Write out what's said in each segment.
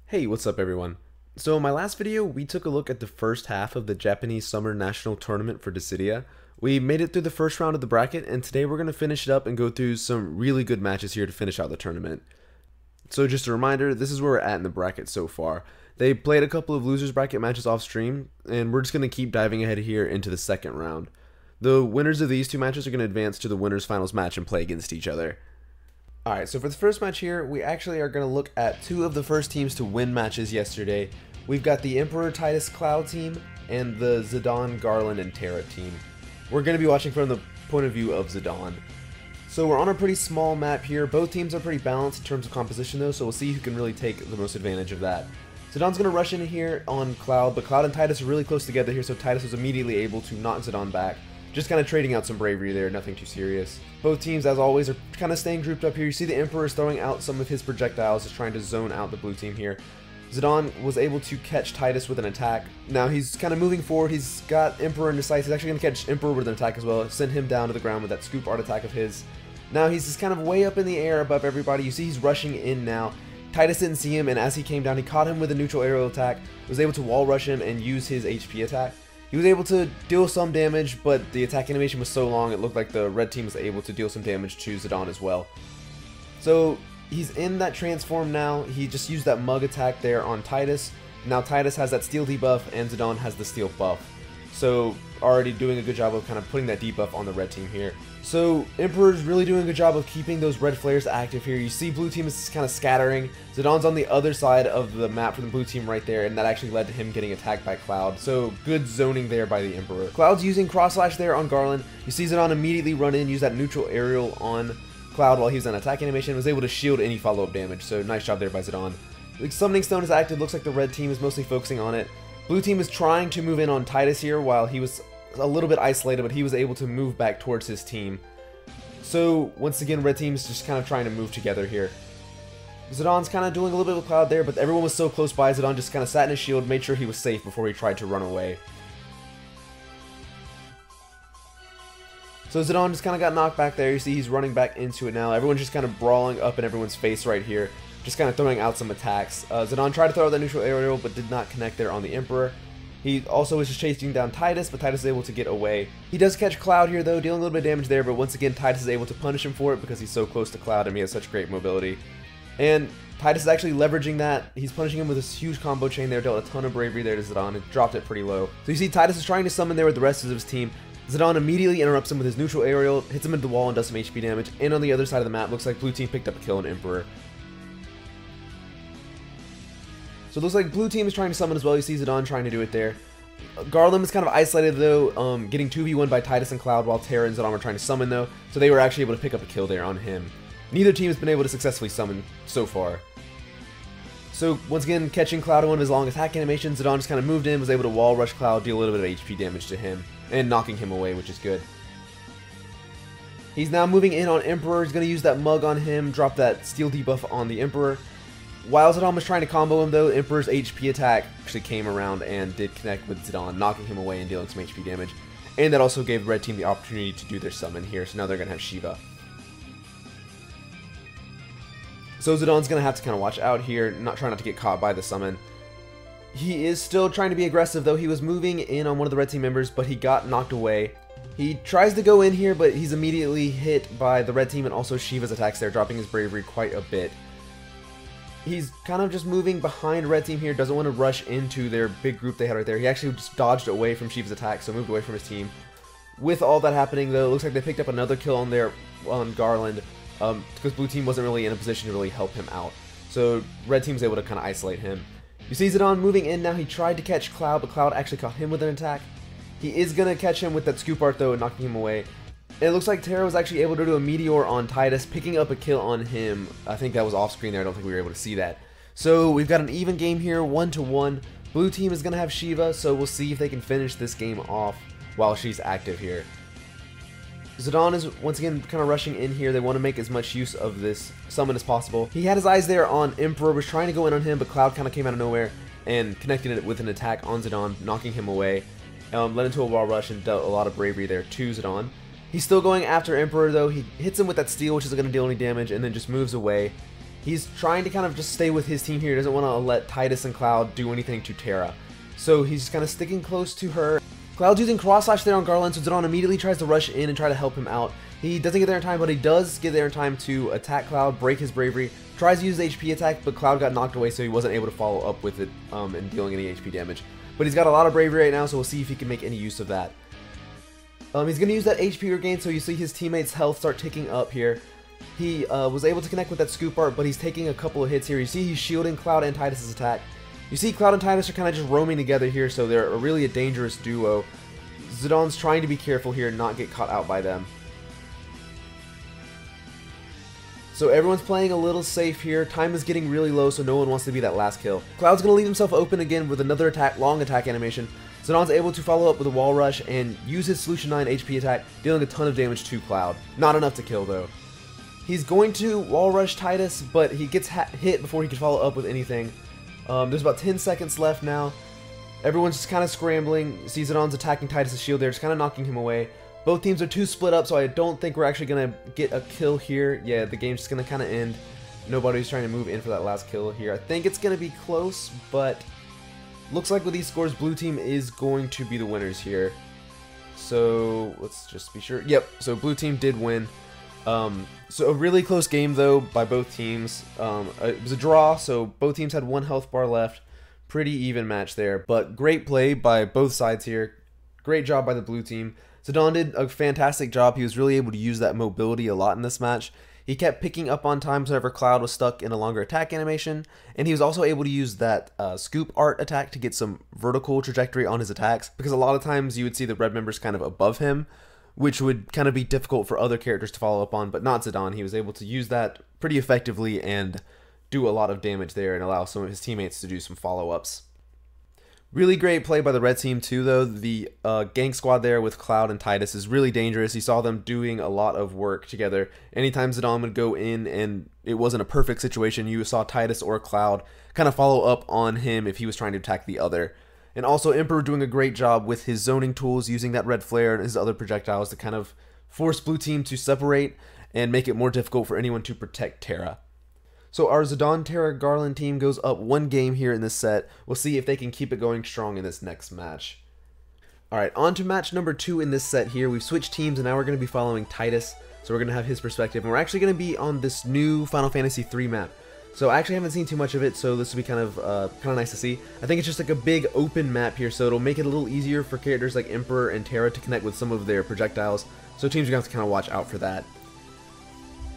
Hey, what's up everyone? So in my last video, we took a look at the first half of the Japanese Summer National Tournament for Dissidia. We made it through the first round of the bracket, and today we're going to finish it up and go through some really good matches here to finish out the tournament. So just a reminder, this is where we're at in the bracket so far. They played a couple of losers bracket matches off stream, and we're just going to keep diving ahead here into the second round. The winners of these two matches are going to advance to the winners finals match and play against each other. Alright, so for the first match here, we actually are going to look at two of the first teams to win matches yesterday. We've got the Emperor Titus Cloud team and the Zidane, Garland, and Terra team. We're going to be watching from the point of view of Zidane. So we're on a pretty small map here. Both teams are pretty balanced in terms of composition though, so we'll see who can really take the most advantage of that. Zidane's going to rush in here on Cloud, but Cloud and Titus are really close together here, so Titus was immediately able to knock Zidane back. Just kind of trading out some bravery there, nothing too serious. Both teams, as always, are kind of staying grouped up here. You see the Emperor is throwing out some of his projectiles, just trying to zone out the blue team here. Zidane was able to catch Titus with an attack. Now he's kind of moving forward. He's got Emperor in the sights. He's actually going to catch Emperor with an attack as well. Send him down to the ground with that scoop art attack of his. Now he's just kind of way up in the air above everybody. You see he's rushing in now. Titus didn't see him, and as he came down, he caught him with a neutral aerial attack. Was able to wall rush him and use his HP attack. He was able to deal some damage, but the attack animation was so long, it looked like the red team was able to deal some damage to Zidane as well. So he's in that transform now. He just used that mug attack there on Titus. Now Titus has that steel debuff, and Zidane has the steel buff. So already doing a good job of kind of putting that debuff on the red team here. So Emperor's really doing a good job of keeping those red flares active here. You see blue team is kind of scattering. Zidane's on the other side of the map for the blue team right there, and that actually led to him getting attacked by Cloud. So good zoning there by the Emperor. Cloud's using cross slash there on Garland. You see Zidane immediately run in, use that neutral aerial on Cloud while he was on attack animation, was able to shield any follow-up damage. So nice job there by Zidane. The summoning stone is active. Looks like the red team is mostly focusing on it. Blue team is trying to move in on Titus here while he was a little bit isolated, but he was able to move back towards his team. So once again, red team is just kind of trying to move together here. Zidane's kind of doing a little bit of Cloud there, but everyone was so close by. Zidane just kind of sat in his shield, made sure he was safe before he tried to run away. So Zidane just kind of got knocked back there. You see he's running back into it now. Everyone's just kind of brawling up in everyone's face right here, just kind of throwing out some attacks. Zidane tried to throw out that neutral aerial, but did not connect there on the Emperor. He also was just chasing down Titus, but Titus is able to get away. He does catch Cloud here though, dealing a little bit of damage there, but once again Titus is able to punish him for it because he's so close to Cloud and he has such great mobility. And Titus is actually leveraging that. He's punishing him with this huge combo chain there, dealt a ton of bravery there to Zidane, and dropped it pretty low. So you see Titus is trying to summon there with the rest of his team. Zidane immediately interrupts him with his neutral aerial, hits him into the wall and does some HP damage, and on the other side of the map, looks like blue team picked up a kill on Emperor. So it looks like blue team is trying to summon as well. You see Zidane trying to do it there. Garland is kind of isolated though, getting 2v1 by Titus and Cloud while Terra and Zidane were trying to summon though, so they were actually able to pick up a kill there on him. Neither team has been able to successfully summon so far. So once again, catching Cloud in one of his longest hack animations, Zidane just kind of moved in, was able to wall rush Cloud, deal a little bit of HP damage to him, and knocking him away, which is good. He's now moving in on Emperor. He's going to use that mug on him, drop that steel debuff on the Emperor. While Zidane was trying to combo him though, Emperor's HP attack actually came around and did connect with Zidane, knocking him away and dealing some HP damage. And that also gave red team the opportunity to do their summon here, so now they're going to have Shiva. So Zidane's going to have to kind of watch out here, try not to get caught by the summon. He is still trying to be aggressive though. He was moving in on one of the red team members, but he got knocked away. He tries to go in here, but he's immediately hit by the red team and also Shiva's attacks there, dropping his bravery quite a bit. He's kind of just moving behind red team here, doesn't want to rush into their big group they had right there. He actually just dodged away from Shiva's attack, so moved away from his team. With all that happening though, it looks like they picked up another kill on Garland, because blue team wasn't really in a position to really help him out. So red team was able to kind of isolate him. You see Zidane moving in now. He tried to catch Cloud, but Cloud actually caught him with an attack. He is going to catch him with that scoop art though, and knocking him away. It looks like Terra was actually able to do a meteor on Titus, picking up a kill on him. I think that was off screen there. I don't think we were able to see that. So we've got an even game here, 1-1. Blue team is going to have Shiva, so we'll see if they can finish this game off while she's active here. Zidane is once again kind of rushing in here. They want to make as much use of this summon as possible. He had his eyes there on Emperor, was trying to go in on him, but Cloud kind of came out of nowhere and connected it with an attack on Zidane, knocking him away. Led into a wall rush and dealt a lot of bravery there to Zidane. He's still going after Emperor though. He hits him with that steel, which isn't going to deal any damage, and then just moves away. He's trying to kind of just stay with his team here. He doesn't want to let Titus and Cloud do anything to Terra. So he's just kind of sticking close to her. Cloud's using cross slash there on Garland, so Zidane immediately tries to rush in and try to help him out. He doesn't get there in time, but he does get there in time to attack Cloud, break his bravery, tries to use the HP attack, but Cloud got knocked away, so he wasn't able to follow up with it and dealing any HP damage. But he's got a lot of bravery right now, so we'll see if he can make any use of that. He's going to use that HP regain, so you see his teammates' health start ticking up here. He was able to connect with that scoop art, but he's taking a couple of hits here. You see he's shielding Cloud and Titus's attack. You see Cloud and Titus are kind of just roaming together here, so they're really a dangerous duo. Zidane's trying to be careful here and not get caught out by them. So everyone's playing a little safe here. Time is getting really low, so no one wants to be that last kill. Cloud's going to leave himself open again with another attack, long attack animation. Zidane's able to follow up with a wall rush and use his Solution 9 HP attack, dealing a ton of damage to Cloud. Not enough to kill though. He's going to wall rush Titus, but he gets hit before he can follow up with anything. There's about 10 seconds left now. Everyone's just kind of scrambling. See Zidane's attacking Titus' shield there, just kind of knocking him away. Both teams are too split up, so I don't think we're actually going to get a kill here. Yeah, the game's just going to kind of end. Nobody's trying to move in for that last kill here. I think it's going to be close, but looks like with these scores, blue team is going to be the winners here. So let's just be sure. Yep, so blue team did win. So a really close game though by both teams. It was a draw, so both teams had 1 health bar left. Pretty even match there, but great play by both sides here. Great job by the blue team. Zidane did a fantastic job. He was really able to use that mobility a lot in this match. He kept picking up on times whenever Cloud was stuck in a longer attack animation, and he was also able to use that scoop art attack to get some vertical trajectory on his attacks, because a lot of times you would see the red members kind of above him, which would kind of be difficult for other characters to follow up on, but not Zidane. He was able to use that pretty effectively and do a lot of damage there and allow some of his teammates to do some follow-ups. Really great play by the red team too though. The gang squad there with Cloud and Titus is really dangerous. You saw them doing a lot of work together. Anytime Zidane would go in and it wasn't a perfect situation, you saw Titus or Cloud kind of follow up on him if he was trying to attack the other. And also Emperor doing a great job with his zoning tools, using that red flare and his other projectiles to kind of force blue team to separate and make it more difficult for anyone to protect Terra. So our Zidane Terra Garland team goes up 1 game here in this set. We'll see if they can keep it going strong in this next match. Alright, on to match number 2 in this set here. We've switched teams and now we're going to be following Titus. So we're going to have his perspective. And we're actually going to be on this new Final Fantasy Xiv map. So I actually haven't seen too much of it, so this will be kind of nice to see. I think it's just like a big open map here, so it'll make it a little easier for characters like Emperor and Terra to connect with some of their projectiles. So teams are going to have to kind of watch out for that.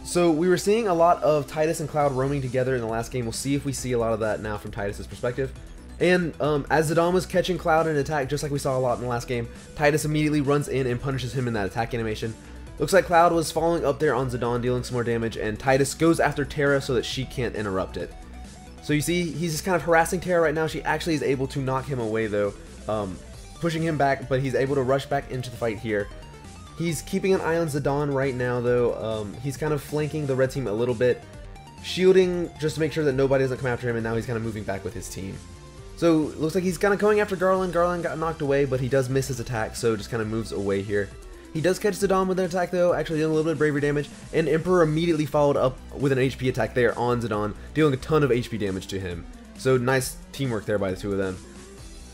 So we were seeing a lot of Titus and Cloud roaming together in the last game. We'll see if we see a lot of that now from Titus's perspective. And as Zidane was catching Cloud in an attack, just like we saw a lot in the last game, Titus immediately runs in and punishes him in that attack animation. Looks like Cloud was following up there on Zidane, dealing some more damage, and Titus goes after Terra so that she can't interrupt it. So you see, he's just kind of harassing Terra right now. She actually is able to knock him away though, pushing him back, but he's able to rush back into the fight here. He's keeping an eye on Zidane right now though. He's kind of flanking the red team a little bit, shielding just to make sure that nobody doesn't come after him, and now he's kind of moving back with his team. So looks like he's kind of going after Garland. Garland got knocked away, but he does miss his attack, so just kind of moves away here. He does catch Zidane with an attack though, actually dealing a little bit of bravery damage, and Emperor immediately followed up with an HP attack there on Zidane, dealing a ton of HP damage to him. So nice teamwork there by the two of them.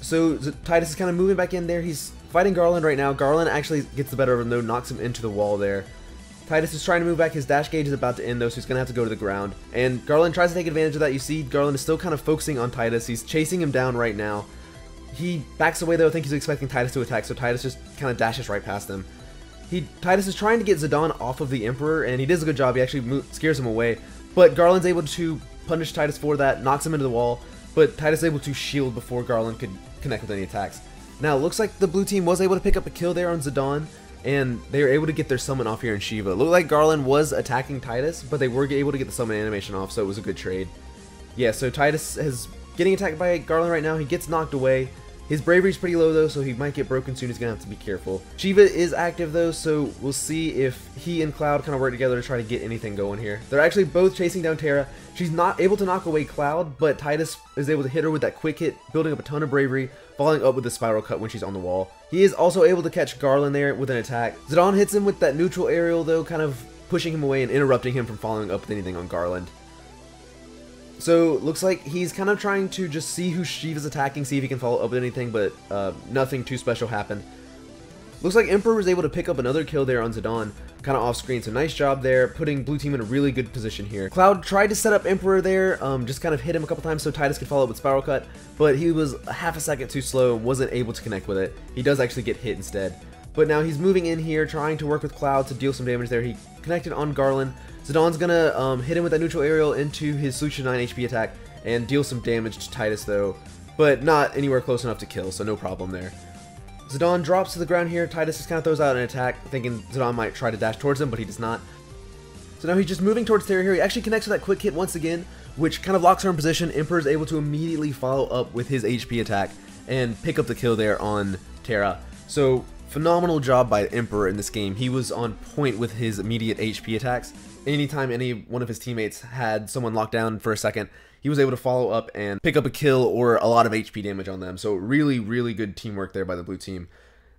So Titus is kind of moving back in there. He's fighting Garland right now. Garland actually gets the better of him though, knocks him into the wall there. Titus is trying to move back. His dash gauge is about to end though, so he's going to have to go to the ground. And Garland tries to take advantage of that. You see Garland is still kind of focusing on Titus. He's chasing him down right now. He backs away though. I think he's expecting Titus to attack, so Titus just kind of dashes right past him. Titus is trying to get Zidane off of the Emperor, and he does a good job. He actually scares him away. But Garland's able to punish Titus for that, knocks him into the wall. But Titus is able to shield before Garland could connect with any attacks. Now, it looks like the blue team was able to pick up a kill there on Zidane, and they were able to get their summon off here in Shiva. It looked like Garland was attacking Titus, but they were able to get the summon animation off, so it was a good trade. Yeah, so Titus is getting attacked by Garland right now. He gets knocked away. His bravery is pretty low though, so he might get broken soon. He's going to have to be careful. Shiva is active though, so we'll see if he and Cloud kind of work together to try to get anything going here. They're actually both chasing down Terra. She's not able to knock away Cloud, but Titus is able to hit her with that quick hit, building up a ton of bravery, following up with the spiral cut when she's on the wall. He is also able to catch Garland there with an attack. Zidane hits him with that neutral aerial though, kind of pushing him away and interrupting him from following up with anything on Garland. So looks like he's kind of trying to just see who Shiva's attacking, see if he can follow up with anything, but nothing too special happened. Looks like Emperor was able to pick up another kill there on Zidane, kind of off screen, so nice job there, putting blue team in a really good position here. Cloud tried to set up Emperor there, just kind of hit him a couple times so Titus could follow up with Spiral Cut, but he was a half a second too slow and wasn't able to connect with it. He does actually get hit instead. But now he's moving in here, trying to work with Cloud to deal some damage there. He connected on Garland. Zidane's gonna hit him with that neutral aerial into his Solution 9 HP attack and deal some damage to Titus though, but not anywhere close enough to kill, so no problem there. Zidane drops to the ground here. Titus just kind of throws out an attack, thinking Zidane might try to dash towards him, but he does not. So now he's just moving towards Terra here. He actually connects with that quick hit once again, which kind of locks her in position. Emperor is able to immediately follow up with his HP attack and pick up the kill there on Terra. So phenomenal job by Emperor in this game. He was on point with his immediate HP attacks. Anytime any one of his teammates had someone locked down for a second, he was able to follow up and pick up a kill or a lot of HP damage on them. So really, really good teamwork there by the blue team.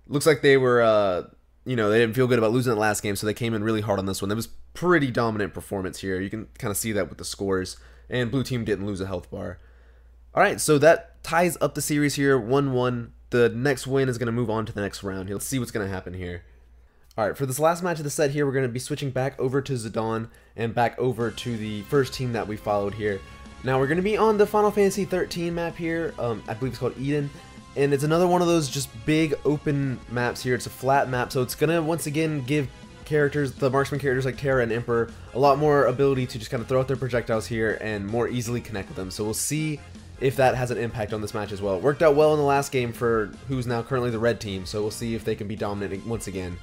Looks like they were, you know, they didn't feel good about losing the last game, so they came in really hard on this one. It was pretty dominant performance here. You can kind of see that with the scores. And blue team didn't lose a health bar. Alright, so that ties up the series here, 1-1. The next win is going to move on to the next round. Let's see what's going to happen here. Alright, for this last match of the set here, we're going to be switching back over to Zidane and back over to the first team that we followed here. Now we're going to be on the Final Fantasy 13 map here. I believe it's called Eden. And it's another one of those just big open maps here. It's a flat map, so it's going to once again give characters, the marksman characters like Terra and Emperor, a lot more ability to just kind of throw out their projectiles here and more easily connect with them. So we'll see if that has an impact on this match as well. It worked out well in the last game for who's now currently the red team, so we'll see if they can be dominant once again.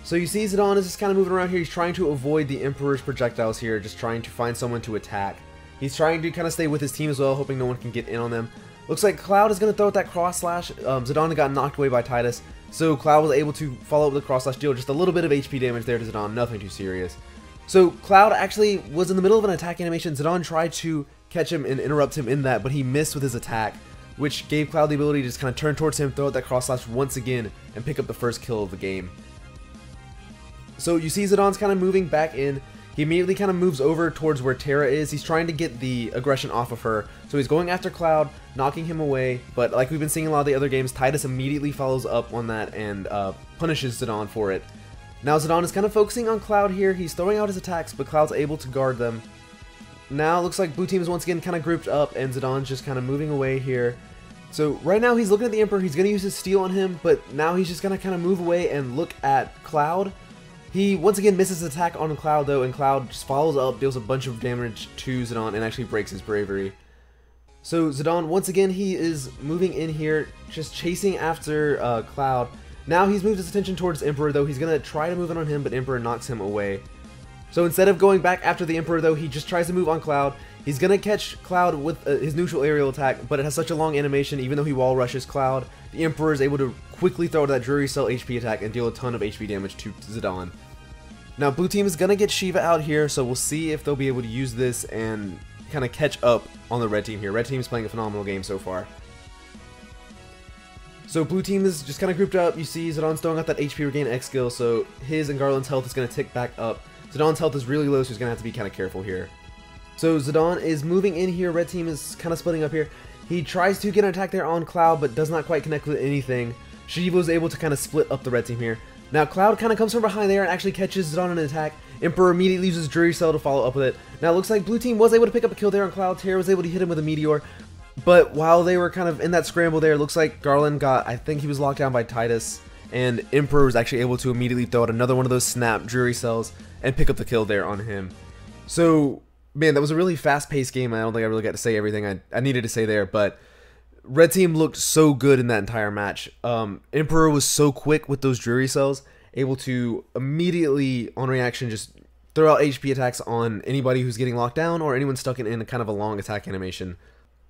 So you see Zidane is just kind of moving around here. He's trying to avoid the Emperor's projectiles here, just trying to find someone to attack. He's trying to kind of stay with his team as well, hoping no one can get in on them. Looks like Cloud is going to throw out that cross slash. Zidane got knocked away by Titus, so Cloud was able to follow up with the cross slash, deal just a little bit of HP damage there to Zidane, nothing too serious. So Cloud actually was in the middle of an attack animation. Zidane tried to catch him and interrupt him in that, but he missed with his attack, which gave Cloud the ability to just kind of turn towards him, throw out that cross slash once again, and pick up the first kill of the game. So you see Zidane's kind of moving back in. He immediately kind of moves over towards where Terra is. He's trying to get the aggression off of her. So he's going after Cloud, knocking him away. But like we've been seeing in a lot of the other games, Titus immediately follows up on that and punishes Zidane for it. Now Zidane is kind of focusing on Cloud here. He's throwing out his attacks, but Cloud's able to guard them. Now it looks like blue team is once again kind of grouped up, and Zidane's just kind of moving away here. So right now he's looking at the Emperor. He's going to use his steal on him, but now he's just going to kind of move away and look at Cloud. He once again misses his attack on Cloud though, and Cloud just follows up, deals a bunch of damage to Zidane, and actually breaks his bravery. So Zidane, once again, he is moving in here, just chasing after Cloud. Now he's moved his attention towards Emperor though. He's going to try to move in on him, but Emperor knocks him away. So instead of going back after the Emperor though, he just tries to move on Cloud. He's going to catch Cloud with his neutral aerial attack, but it has such a long animation, even though he wall rushes Cloud, the Emperor is able to quickly throw that Drury Cell HP attack and deal a ton of HP damage to Zidane. Now blue team is going to get Shiva out here, so we'll see if they'll be able to use this and kind of catch up on the red team here. Red team is playing a phenomenal game so far. So blue team is just kind of grouped up. You see Zidane's throwing out that HP regain X skill, so his and Garland's health is going to tick back up. Zidane's health is really low, so he's going to have to be kind of careful here. So Zidane is moving in here. Red team is kind of splitting up here. He tries to get an attack there on Cloud, but does not quite connect with anything. Shiva was able to kind of split up the red team here. Now Cloud kind of comes from behind there and actually catches Zidane in an attack. Emperor immediately uses Drury Cell to follow up with it. Now it looks like blue team was able to pick up a kill there on Cloud. Terra was able to hit him with a meteor. But while they were kind of in that scramble there, it looks like Garland got, I think he was locked down by Titus. And Emperor was actually able to immediately throw out another one of those snap Drury Cells and pick up the kill there on him. So, man, that was a really fast-paced game. I don't think I really got to say everything I needed to say there, but red team looked so good in that entire match. Emperor was so quick with those Drury Cells, able to immediately, on reaction, just throw out HP attacks on anybody who's getting locked down or anyone stuck in kind of a long attack animation.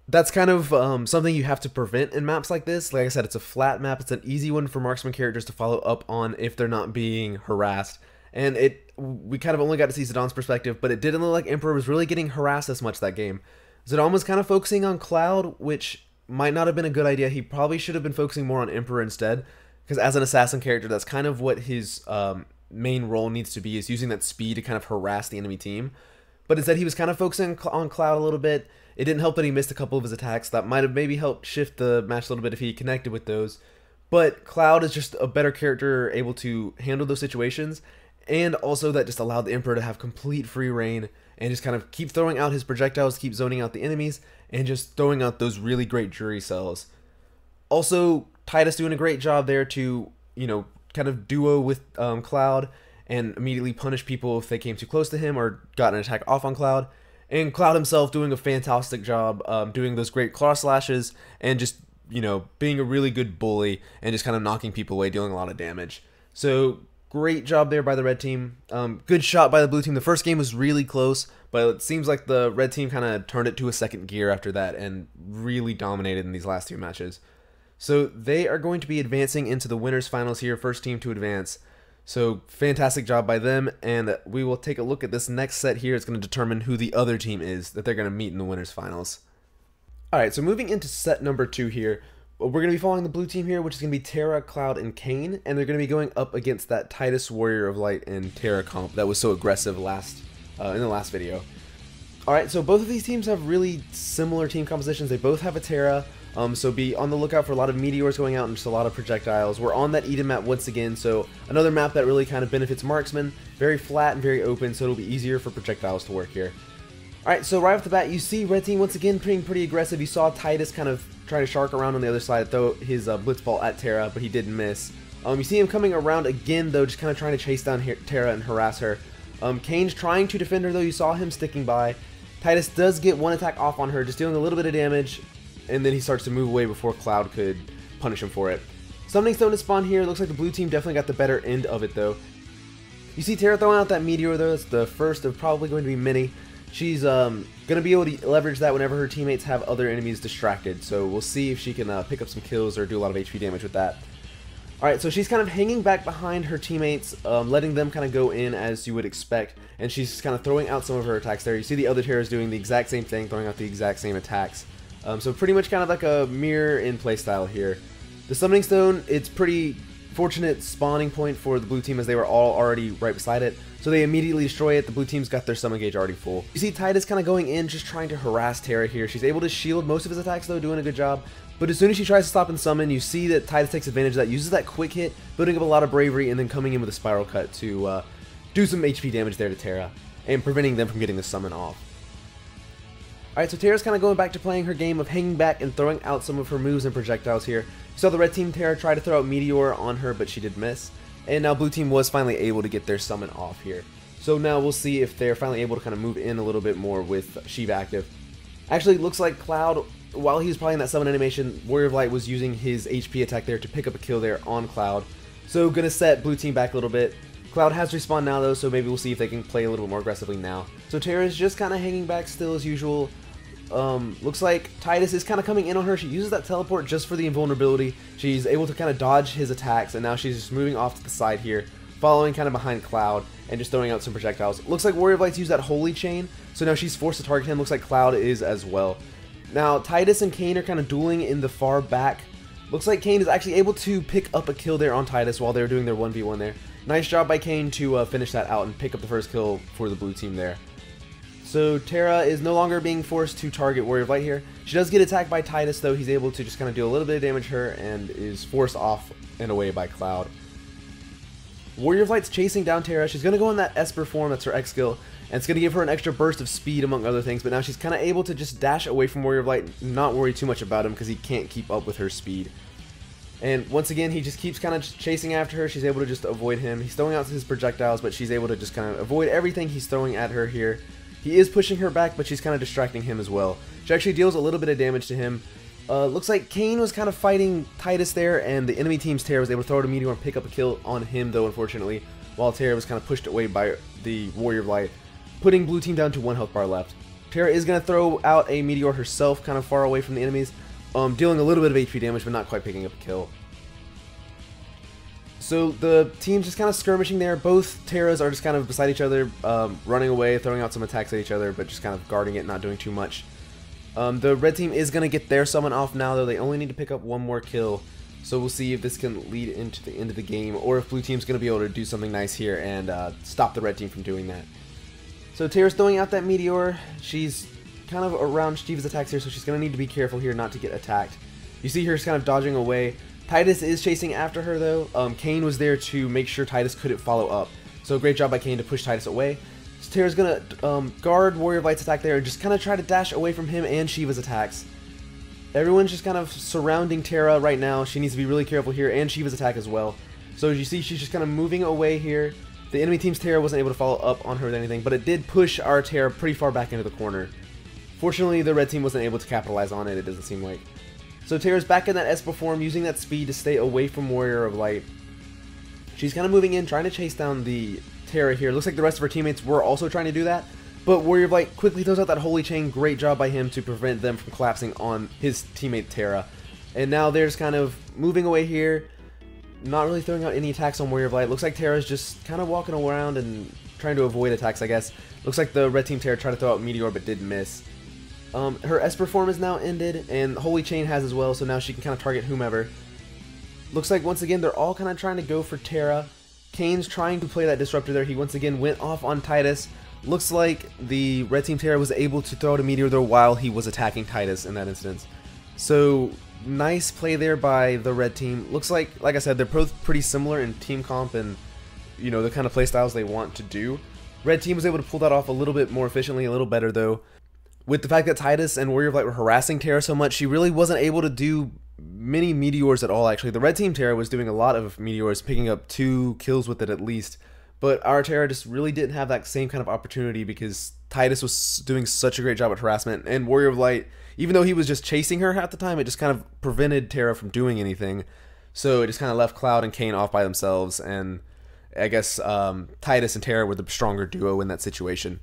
That's kind of something you have to prevent in maps like this. Like I said, it's a flat map. It's an easy one for marksman characters to follow up on if they're not being harassed. And we kind of only got to see Zidane's perspective, but it didn't look like Emperor was really getting harassed as much that game. Zidane was kind of focusing on Cloud, which might not have been a good idea. He probably should have been focusing more on Emperor instead, because as an assassin character, that's kind of what his main role needs to be, is using that speed to kind of harass the enemy team. but instead he was kind of focusing on Cloud a little bit. It didn't help that he missed a couple of his attacks. That might have maybe helped shift the match a little bit if he connected with those. But Cloud is just a better character, able to handle those situations, and also that just allowed the Emperor to have complete free reign and just kind of keep throwing out his projectiles, keep zoning out the enemies, and just throwing out those really great jury cells. Also, Titus doing a great job there to, kind of duo with Cloud and immediately punish people if they came too close to him or got an attack off on Cloud. And Cloud himself doing a fantastic job doing those great claw slashes and just, being a really good bully and just kind of knocking people away, dealing a lot of damage. So, great job there by the red team. Good shot by the blue team. The first game was really close, but it seems like the red team kind of turned it to a second gear after that and really dominated in these last two matches. So they are going to be advancing into the winners finals here, first team to advance. So fantastic job by them, and we will take a look at this next set here. It's going to determine who the other team is that they're going to meet in the winners finals. Alright, so moving into set number 2 here, we're going to be following the blue team here, which is going to be Terra, Cloud, and Kayn, and they're going to be going up against that Titus Warrior of Light and Terra comp that was so aggressive in the last video. Alright, so both of these teams have really similar team compositions. They both have a Terra. So be on the lookout for a lot of meteors going out and just a lot of projectiles. We're on that Eden map once again, so another map that really kind of benefits marksmen. Very flat and very open, so it'll be easier for projectiles to work here. Alright, so right off the bat, you see red team once again being pretty aggressive. You saw Titus kind of try to shark around on the other side, throw his blitz ball at Terra, but he didn't miss. You see him coming around again, though, just kind of trying to chase down Terra and harass her. Kayn's trying to defend her, though. You saw him sticking by. Titus does get one attack off on her, just dealing a little bit of damage, and then he starts to move away before Cloud could punish him for it. Summoning Stone to spawn here. Looks like the blue team definitely got the better end of it, though. You see Terra throwing out that meteor, though. That's the first of probably going to be many. She's going to be able to leverage that whenever her teammates have other enemies distracted. So we'll see if she can pick up some kills or do a lot of HP damage with that. Alright, so she's kind of hanging back behind her teammates, letting them kind of go in as you would expect. And she's just kind of throwing out some of her attacks there. You see the other Terras doing the exact same thing, throwing out the exact same attacks. So pretty much kind of like a mirror in playstyle here. The Summoning Stone, it's pretty fortunate spawning point for the blue team as they were all already right beside it. So they immediately destroy it. The blue team's got their summon gauge already full. You see Titus kind of going in, just trying to harass Terra here. She's able to shield most of his attacks though, doing a good job. But as soon as she tries to stop and summon, you see that Titus takes advantage of that, uses that quick hit, building up a lot of bravery, and then coming in with a spiral cut to do some HP damage there to Terra, and preventing them from getting the summon off. Alright, so Terra's kind of going back to playing her game of hanging back and throwing out some of her moves and projectiles here. You saw the red team Terra try to throw out Meteor on her, but she did miss. And now blue team was finally able to get their summon off here. So now we'll see if they're finally able to kind of move in a little bit more with Xiv active. Actually, it looks like Cloud, while he was playing that summon animation, Warrior of Light was using his HP attack there to pick up a kill there on Cloud. So gonna set blue team back a little bit. Cloud has respawned now though, so maybe we'll see if they can play a little bit more aggressively now. So Terra's just kind of hanging back still as usual. Looks like Titus is kind of coming in on her. She uses that teleport just for the invulnerability. She's able to kind of dodge his attacks, and now she's just moving off to the side here, following kind of behind Cloud, and just throwing out some projectiles. Looks like Warrior of Light's used that Holy Chain, so now she's forced to target him. Looks like Cloud is as well. Now, Titus and Kayn are kind of dueling in the far back. Looks like Kayn is actually able to pick up a kill there on Titus while they were doing their 1v1 there. Nice job by Kayn to finish that out and pick up the first kill for the blue team there. So Terra is no longer being forced to target Warrior of Light here. She does get attacked by Titus though. He's able to just kind of do a little bit of damage to her and is forced off and away by Cloud. Warrior of Light's chasing down Terra. She's going to go in that Esper form, that's her X skill, and it's going to give her an extra burst of speed among other things, but now she's kind of able to just dash away from Warrior of Light and not worry too much about him because he can't keep up with her speed. And once again, he just keeps kind of chasing after her. She's able to just avoid him. He's throwing out his projectiles, but she's able to just kind of avoid everything he's throwing at her here. He is pushing her back, but she's kind of distracting him as well. She actually deals a little bit of damage to him. Looks like Kayn was kind of fighting Titus there, and the enemy team's Terra was able to throw out a meteor and pick up a kill on him, though, unfortunately, while Terra was kind of pushed away by the Warrior of Light, putting blue team down to 1 health bar left. Terra is going to throw out a meteor herself, kind of far away from the enemies, dealing a little bit of HP damage, but not quite picking up a kill. So the team's just kind of skirmishing there. Both Terras are just kind of beside each other, running away, throwing out some attacks at each other, but just kind of guarding it, not doing too much. The red team is going to get their summon off now, though. They only need to pick up 1 more kill. So we'll see if this can lead into the end of the game, or if blue team's going to be able to do something nice here and stop the red team from doing that. So Terra's throwing out that meteor. She's kind of around Shiva's attacks here, so she's going to need to be careful here not to get attacked. You see her just kind of dodging away. Titus is chasing after her though. Kayn was there to make sure Titus couldn't follow up. So great job by Kayn to push Titus away. So Terra's going to guard Warrior of Light's attack there and just kind of try to dash away from him and Shiva's attacks. Everyone's just kind of surrounding Terra right now. She needs to be really careful here, and Shiva's attack as well. So as you see, she's just kind of moving away here. The enemy team's Terra wasn't able to follow up on her with anything, but it did push our Terra pretty far back into the corner. Fortunately, the red team wasn't able to capitalize on it, it doesn't seem like. So Terra's back in that Esper form, using that speed to stay away from Warrior of Light. She's kind of moving in, trying to chase down the Terra here. Looks like the rest of her teammates were also trying to do that, but Warrior of Light quickly throws out that Holy Chain. Great job by him to prevent them from collapsing on his teammate Terra. And now they're just kind of moving away here, not really throwing out any attacks on Warrior of Light. Looks like Terra's just kind of walking around and trying to avoid attacks, I guess. Looks like the red team Terra tried to throw out Meteor but did miss. Her Esper form is now ended, and Holy Chain has as well, so now she can kind of target whomever. Looks like once again they're all kind of trying to go for Terra. Kayn's trying to play that Disruptor there. He once again went off on Titus. Looks like the red team Terra was able to throw out a Meteor though while he was attacking Titus in that instance. So nice play there by the red team. Looks like I said, they're both pretty similar in team comp and, you know, the kind of play styles they want to do. Red team was able to pull that off a little bit more efficiently, a little better though. With the fact that Titus and Warrior of Light were harassing Terra so much, she really wasn't able to do many Meteors at all, actually. The red team Terra was doing a lot of Meteors, picking up 2 kills with it at least. But our Terra just really didn't have that same kind of opportunity because Titus was doing such a great job at harassment. And Warrior of Light, even though he was just chasing her at the time, it just kind of prevented Terra from doing anything. So it just kind of left Cloud and Kayn off by themselves. And I guess Titus and Terra were the stronger duo in that situation.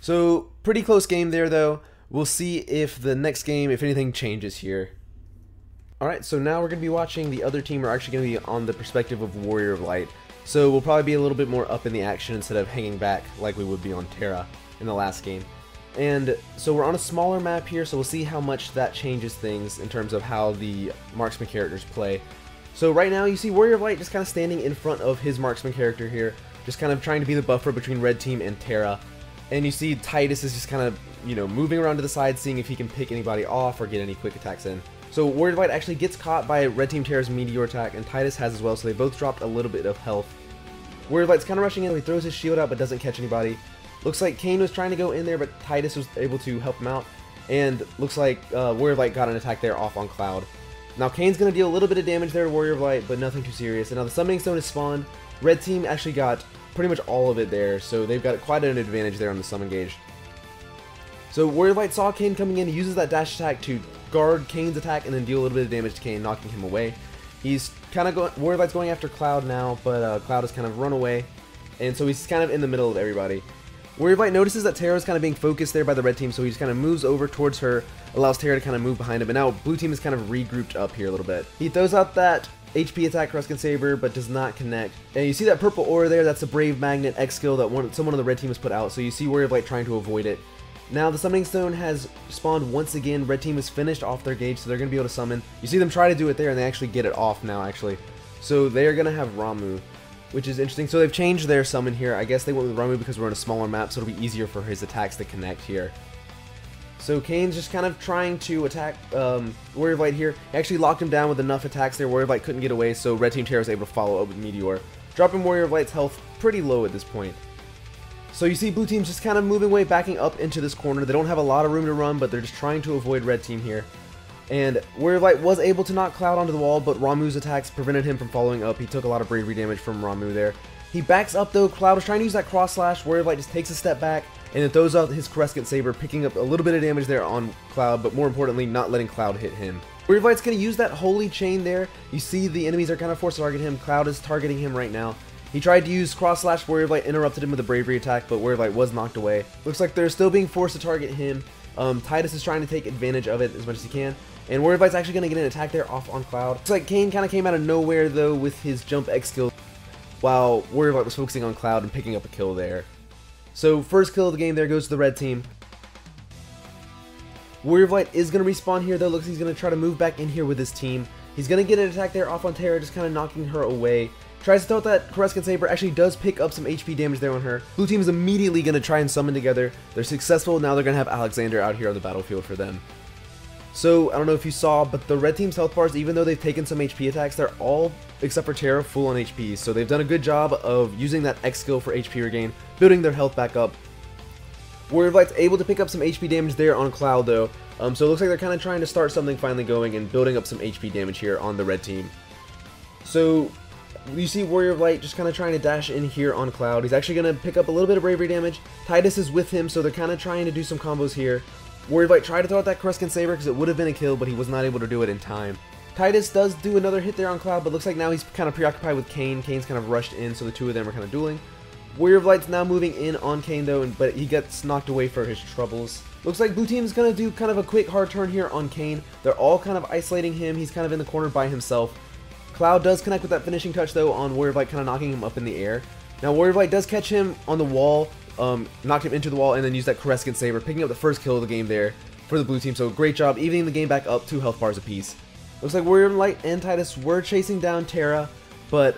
So pretty close game there though. We'll see if the next game, if anything changes here. Alright, so now we're going to be watching the other team. We're actually going to be on the perspective of Warrior of Light. So we'll probably be a little bit more up in the action instead of hanging back like we would be on Terra in the last game. And so we're on a smaller map here, so we'll see how much that changes things in terms of how the marksman characters play. So right now you see Warrior of Light just kind of standing in front of his marksman character here, just kind of trying to be the buffer between red team and Terra. And you see Titus is just kind of, you know, moving around to the side, seeing if he can pick anybody off or get any quick attacks in. So Warrior of Light actually gets caught by red team Terra's Meteor attack, and Titus has as well, so they both dropped a little bit of health. Warrior of Light's kind of rushing in, he throws his shield out but doesn't catch anybody. Looks like Kayn was trying to go in there, but Titus was able to help him out. And looks like Warrior of Light got an attack there off on Cloud. Now Kayn's going to deal a little bit of damage there to Warrior of Light, but nothing too serious. And now the Summoning Stone is spawned. Red team actually got pretty much all of it there, so they've got quite an advantage there on the summon gauge. So Warrior of Light saw Kayn coming in, he uses that dash attack to guard Kayn's attack and then deal a little bit of damage to Kayn, knocking him away. He's kind of going, Warrior of Light's going after Cloud now, but Cloud has kind of run away, and so he's kind of in the middle of everybody. Warrior of Light notices that Terra's kind of being focused there by the red team, so he just kind of moves over towards her, allows Terra to kind of move behind him, and now blue team is kind of regrouped up here a little bit. He throws out that HP attack Ruskin Saber, but does not connect. And you see that purple aura there, that's a Brave Magnet X skill that someone on the red team has put out, so you see Warrior of Light trying to avoid it. Now the Summoning Stone has spawned once again. Red team is finished off their gauge, so they're going to be able to summon. You see them try to do it there, and they actually get it off now, actually. So they're going to have Ramuh, which is interesting. So they've changed their summon here. I guess they went with Ramuh because we're on a smaller map, so it'll be easier for his attacks to connect here. So Kayn's just kind of trying to attack Warrior of Light here. He actually locked him down with enough attacks there. Warrior of Light couldn't get away, so Red Team Terra was able to follow up with Meteor, dropping Warrior of Light's health pretty low at this point. So you see blue team's just kind of moving away, backing up into this corner. They don't have a lot of room to run, but they're just trying to avoid red team here. And Warrior of Light was able to knock Cloud onto the wall, but Ramuh's attacks prevented him from following up. He took a lot of bravery damage from Ramuh there. He backs up though. Cloud was trying to use that cross slash. Warrior of Light just takes a step back and then throws out his Coruscant Saber, picking up a little bit of damage there on Cloud, but more importantly, not letting Cloud hit him. Warrior of Light's going to use that Holy Chain there. You see the enemies are kind of forced to target him. Cloud is targeting him right now. He tried to use cross slash. Warrior of Light interrupted him with a bravery attack, but Warrior of Light was knocked away. Looks like they're still being forced to target him. Titus is trying to take advantage of it as much as he can. And Warrior of Light's actually going to get an attack there off on Cloud. Looks like Kayn kind of came out of nowhere though with his jump X skill, while Warrior of Light was focusing on Cloud and picking up a kill there. So first kill of the game there goes to the red team. Warrior of Light is going to respawn here though. Looks like he's going to try to move back in here with his team. He's going to get an attack there off on Terra, just kind of knocking her away. Tries to throw out that Coruscant Saber, actually does pick up some HP damage there on her. Blue team is immediately going to try and summon together. They're successful, now they're going to have Alexander out here on the battlefield for them. So, I don't know if you saw, but the red team's health bars, even though they've taken some HP attacks, they're all, except for Terra, full on HP. So they've done a good job of using that X skill for HP regain, building their health back up. Warrior of Light's able to pick up some HP damage there on Cloud though, so it looks like they're kind of trying to start something finally going and building up some HP damage here on the red team. So you see Warrior of Light just kind of trying to dash in here on Cloud. He's actually going to pick up a little bit of bravery damage. Titus is with him, so they're kind of trying to do some combos here. Warrior of Light tried to throw out that Coruscant Saber because it would have been a kill, but he was not able to do it in time. Titus does do another hit there on Cloud, but looks like now he's kind of preoccupied with Kayn. Kayn's kind of rushed in, so the two of them are kind of dueling. Warrior of Light's now moving in on Kayn though, but he gets knocked away for his troubles. Looks like blue team's gonna do kind of a quick hard turn here on Kayn. They're all kind of isolating him. He's kind of in the corner by himself. Cloud does connect with that finishing touch though on Warrior of Light, kind of knocking him up in the air. Now Warrior of Light does catch him on the wall, knocked him into the wall, and then use that Coruscant Saber, picking up the first kill of the game there for the blue team. So great job, evening the game back up 2 health bars apiece. Looks like Warrior of Light and Titus were chasing down Terra, but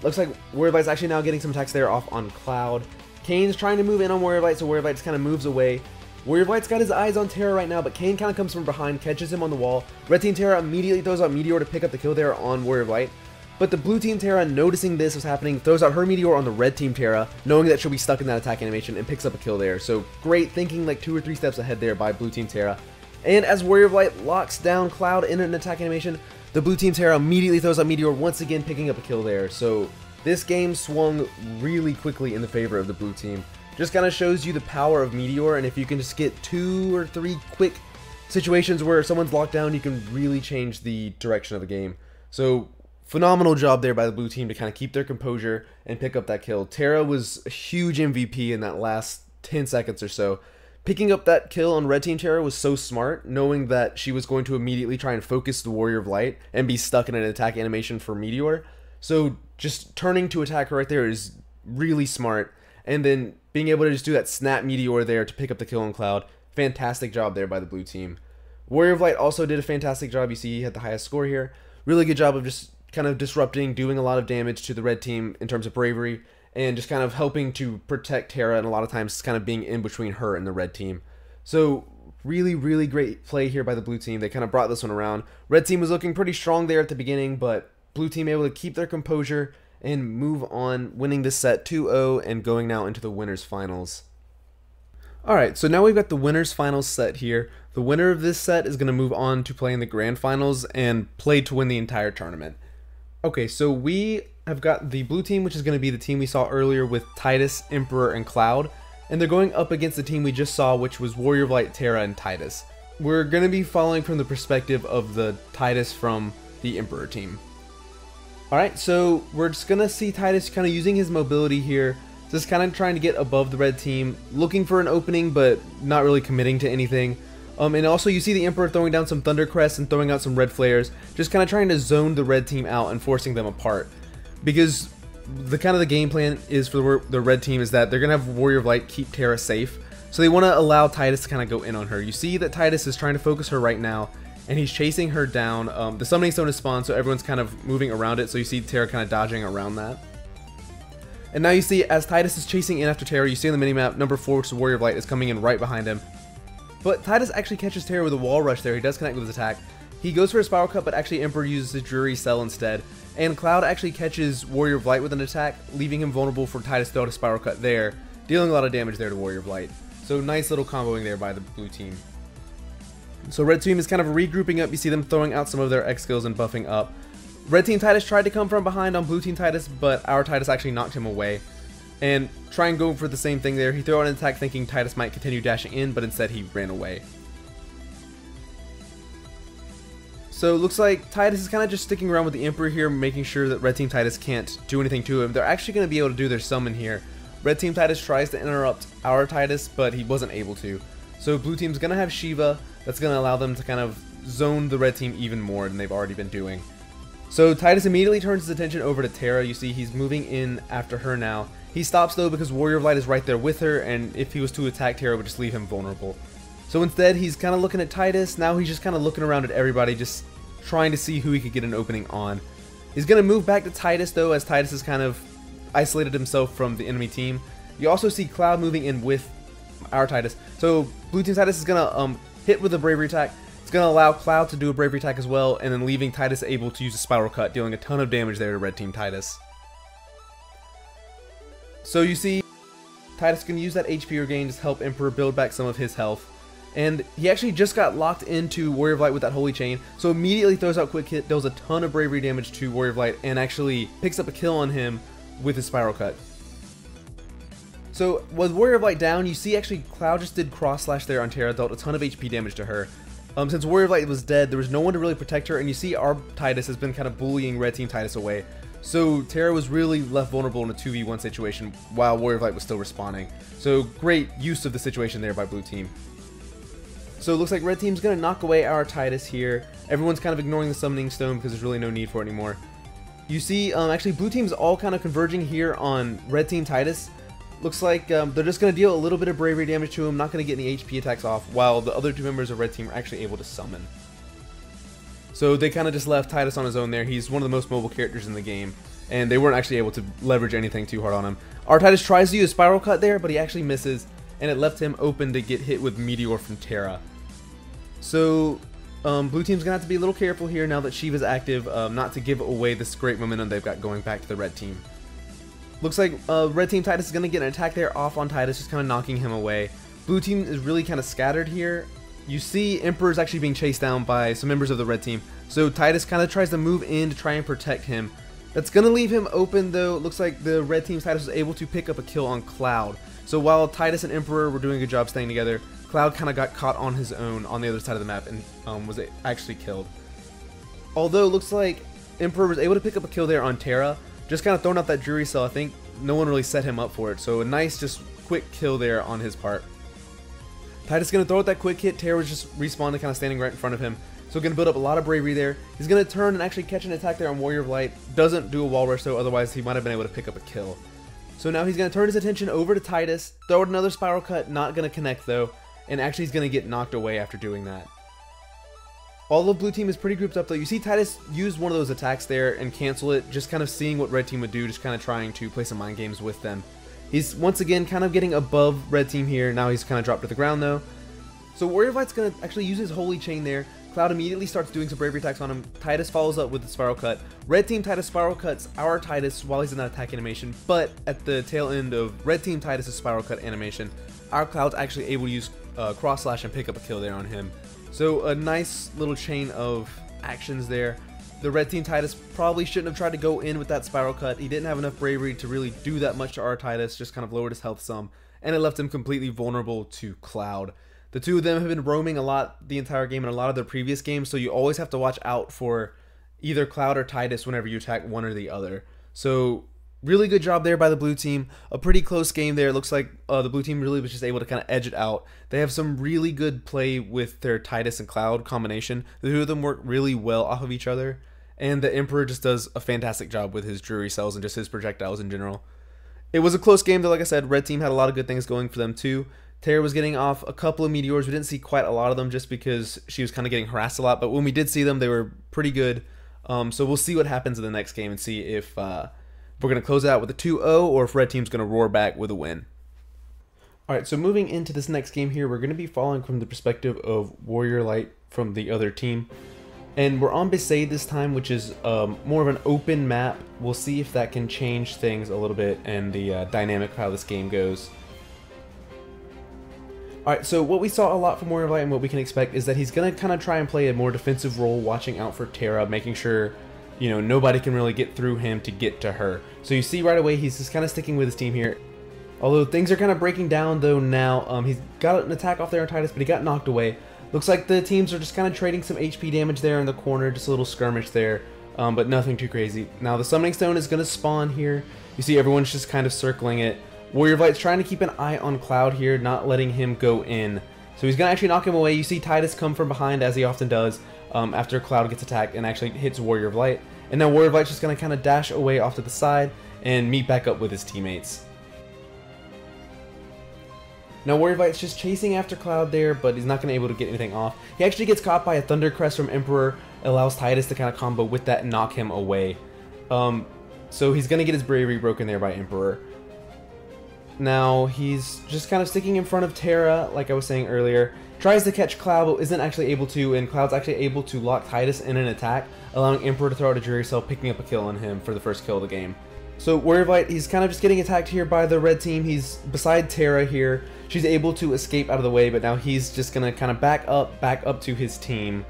looks like Warrior of Light's actually now getting some attacks there off on Cloud. Kayn's trying to move in on Warrior of Light, so Warrior of Light just kind of moves away. Warrior of Light's got his eyes on Terra right now, but Kayn kind of comes from behind, catches him on the wall. Red Team Terra immediately throws out Meteor to pick up the kill there on Warrior of Light. But the blue team Terra, noticing this was happening, throws out her Meteor on the red team Terra, knowing that she'll be stuck in that attack animation, and picks up a kill there. So great thinking, like 2 or 3 steps ahead there by blue team Terra. And as Warrior of Light locks down Cloud in an attack animation, the blue team Terra immediately throws out Meteor, once again picking up a kill there. So this game swung really quickly in the favor of the blue team. Just kind of shows you the power of Meteor, and if you can just get 2 or 3 quick situations where someone's locked down, you can really change the direction of the game. So phenomenal job there by the blue team to kind of keep their composure and pick up that kill. Terra was a huge MVP in that last 10 seconds or so. Picking up that kill on red team Terra was so smart, knowing that she was going to immediately try and focus the Warrior of Light and be stuck in an attack animation for Meteor. So just turning to attack her right there is really smart, and then being able to just do that snap Meteor there to pick up the kill on Cloud. Fantastic job there by the blue team. Warrior of Light also did a fantastic job. You see he had the highest score here. Really good job of just kind of disrupting, doing a lot of damage to the red team in terms of bravery, and just kind of helping to protect Terra, and a lot of times kind of being in between her and the red team. So really, really great play here by the blue team. They kind of brought this one around. Red team was looking pretty strong there at the beginning, but blue team able to keep their composure and move on, winning this set 2-0 and going now into the winners finals. Alright, so now we've got the winners finals set here. The winner of this set is going to move on to play in the grand finals and play to win the entire tournament. Okay, so we have got the blue team, which is going to be the team we saw earlier with Titus, Emperor, and Cloud, and they're going up against the team we just saw, which was Warrior of Light, Terra, and Titus. We're going to be following from the perspective of the Titus from the Emperor team. Alright, so we're just going to see Titus kind of using his mobility here, just kind of trying to get above the red team, looking for an opening, but not really committing to anything. And also you see the Emperor throwing down some Thunder Crests and throwing out some red flares, just kind of trying to zone the red team out and forcing them apart. Because the kind of the game plan is for the red team is that they're going to have Warrior of Light keep Terra safe. So they want to allow Titus to kind of go in on her. You see that Titus is trying to focus her right now, and he's chasing her down. The Summoning Stone is spawned, so everyone's kind of moving around it, so you see Terra kind of dodging around that. And now you see, as Titus is chasing in after Terra, you see on the minimap, number 4, which is Warrior of Light, is coming in right behind him. But Titus actually catches Terra with a wall rush there. He does connect with his attack. He goes for a Spiral Cut, but actually Emperor uses his Drury Cell instead. And Cloud actually catches Warrior of Light with an attack, leaving him vulnerable for Titus to throw out a Spiral Cut there, dealing a lot of damage there to Warrior of Light. So nice little comboing there by the blue team. So red team is kind of regrouping up. You see them throwing out some of their X skills and buffing up. Red team Titus tried to come from behind on blue team Titus, but our Titus actually knocked him away. And try and go for the same thing there. He threw out an attack thinking Titus might continue dashing in, but instead he ran away. So it looks like Titus is kind of just sticking around with the Emperor here, making sure that red team Titus can't do anything to him. They're actually going to be able to do their summon here. Red team Titus tries to interrupt our Titus, but he wasn't able to. So blue team's going to have Shiva. That's going to allow them to kind of zone the red team even more than they've already been doing. So Titus immediately turns his attention over to Terra. You see he's moving in after her now. He stops though because Warrior of Light is right there with her, and if he was to attack, Terra would just leave him vulnerable. So instead he's kind of looking at Titus. Now he's just kind of looking around at everybody, just trying to see who he could get an opening on. He's going to move back to Titus though, as Titus has kind of isolated himself from the enemy team. You also see Cloud moving in with our Titus. So blue team Titus is going to hit with a bravery attack. It's going to allow Cloud to do a bravery attack as well, and then leaving Titus able to use a spiral cut, dealing a ton of damage there to red team Titus. So you see Titus can use that HP regain to help Emperor build back some of his health. And he actually just got locked into Warrior of Light with that Holy Chain, so immediately throws out Quick Hit, deals a ton of bravery damage to Warrior of Light, and actually picks up a kill on him with his Spiral Cut. So with Warrior of Light down, you see actually Cloud just did Cross Slash there on Terra, dealt a ton of HP damage to her. Since Warrior of Light was dead, there was no one to really protect her, and you see our Titus has been kind of bullying red team Titus away. So Terra was really left vulnerable in a 2v1 situation while Warrior of Light was still respawning. So great use of the situation there by blue team. So it looks like red team's going to knock away our Titus here. Everyone's kind of ignoring the summoning stone because there's really no need for it anymore. You see, actually blue team's all kind of converging here on red team Titus. Looks like they're just going to deal a little bit of bravery damage to him, not going to get any HP attacks off, while the other two members of red team are actually able to summon. So they kind of just left Titus on his own there. He's one of the most mobile characters in the game, and they weren't actually able to leverage anything too hard on him. Our Titus tries to use Spiral Cut there, but he actually misses, and it left him open to get hit with Meteor from Terra. So blue team's gonna have to be a little careful here now that Shiva's active, not to give away this great momentum they've got going back to the red team. Looks like red team Titus is gonna get an attack there off on Titus, just kind of knocking him away. Blue team is really kind of scattered here. You see Emperor's actually being chased down by some members of the red team, so Titus kind of tries to move in to try and protect him. That's gonna leave him open though. It looks like the red team's Titus was able to pick up a kill on Cloud. So while Titus and Emperor were doing a good job staying together, Cloud kind of got caught on his own on the other side of the map and was actually killed. Although it looks like Emperor was able to pick up a kill there on Terra, just kind of throwing out that Jury Cell. I think no one really set him up for it, so a nice just quick kill there on his part. Titus is going to throw out that quick hit. Terra was just respawned, kind of standing right in front of him, so going to build up a lot of bravery there. He's going to turn and actually catch an attack there on Warrior of Light. Doesn't do a wall rush though, otherwise he might have been able to pick up a kill. So now he's going to turn his attention over to Titus, throw out another Spiral Cut, not going to connect though, and actually he's going to get knocked away after doing that. All of blue team is pretty grouped up though. You see Titus use one of those attacks there and cancel it, just kind of seeing what red team would do, just kind of trying to play some mind games with them. He's once again kind of getting above red team here. Now he's kind of dropped to the ground though. So Warrior of Light's going to actually use his Holy Chain there. Cloud immediately starts doing some bravery attacks on him. Titus follows up with the Spiral Cut. Red team Titus Spiral Cuts our Titus while he's in that attack animation, but at the tail end of red team Titus' Spiral Cut animation, our Cloud's actually able to use Cross Slash and pick up a kill there on him. So a nice little chain of actions there. The red team Titus probably shouldn't have tried to go in with that Spiral Cut. He didn't have enough bravery to really do that much to our Titus, just kind of lowered his health some, and it left him completely vulnerable to Cloud. The two of them have been roaming a lot the entire game and a lot of their previous games, so you always have to watch out for either Cloud or Titus whenever you attack one or the other. So really good job there by the blue team. A pretty close game there. It looks like the blue team really was just able to kind of edge it out. They have some really good play with their Titus and Cloud combination. The two of them work really well off of each other, and the Emperor just does a fantastic job with his Drury Cells and just his projectiles in general. It was a close game though. Like I said, red team had a lot of good things going for them too. Terra was getting off a couple of meteors. We didn't see quite a lot of them just because she was kind of getting harassed a lot, but when we did see them, they were pretty good. So we'll see what happens in the next game and see if we're going to close it out with a 2-0 or if red team's going to roar back with a win. Alright, so moving into this next game here, we're going to be following from the perspective of Warrior Light from the other team. And we're on Besaid this time, which is more of an open map. We'll see if that can change things a little bit and the dynamic of how this game goes. Alright, so what we saw a lot from Warrior of Light and what we can expect is that he's going to kind of try and play a more defensive role, watching out for Terra, making sure, you know, nobody can really get through him to get to her. So you see right away he's just kind of sticking with his team here. Although things are kind of breaking down though now. He's got an attack off there on Titus, but he got knocked away. Looks like the teams are just kind of trading some HP damage there in the corner, just a little skirmish there, but nothing too crazy. Now the Summoning Stone is going to spawn here. You see everyone's just kind of circling it. Warrior of Light's trying to keep an eye on Cloud here, not letting him go in. So he's going to actually knock him away. You see Titus come from behind, as he often does, after Cloud gets attacked and actually hits Warrior of Light. And now Warrior of Light's just going to kind of dash away off to the side and meet back up with his teammates. Now Warrior of Light's just chasing after Cloud there, but he's not going to be able to get anything off. He actually gets caught by a Thunder Crest from Emperor. It allows Titus to kind of combo with that and knock him away. So he's going to get his bravery broken there by Emperor. Now he's just kind of sticking in front of Terra, like I was saying earlier. Tries to catch Cloud, but isn't actually able to, and Cloud's actually able to lock Titus in an attack, allowing Emperor to throw out a Jury Cell, picking up a kill on him for the first kill of the game. So Warrior of Light, he's kind of just getting attacked here by the red team. He's beside Terra here. She's able to escape out of the way, but now he's just going to kind of back up to his team.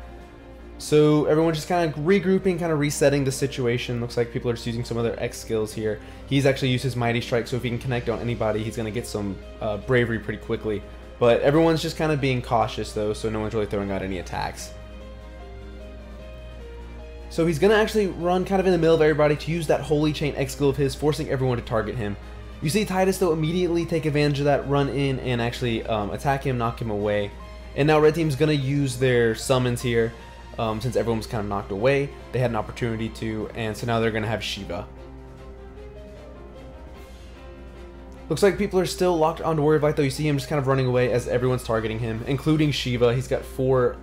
So everyone's just kind of regrouping, kind of resetting the situation. Looks like people are just using some of their X skills here. He's actually used his Mighty Strike, so if he can connect on anybody, he's going to get some bravery pretty quickly. But everyone's just kind of being cautious though, so no one's really throwing out any attacks. So he's going to actually run kind of in the middle of everybody to use that Holy Chain X skill of his, forcing everyone to target him. You see Titus though immediately take advantage of that, run in and actually attack him, knock him away. And now red team's going to use their summons here. Since everyone was kind of knocked away, they had an opportunity to, and so now they're going to have Shiva. Looks like people are still locked onto Warrior of Light though. You see him just kind of running away as everyone's targeting him, including Shiva. He's got 4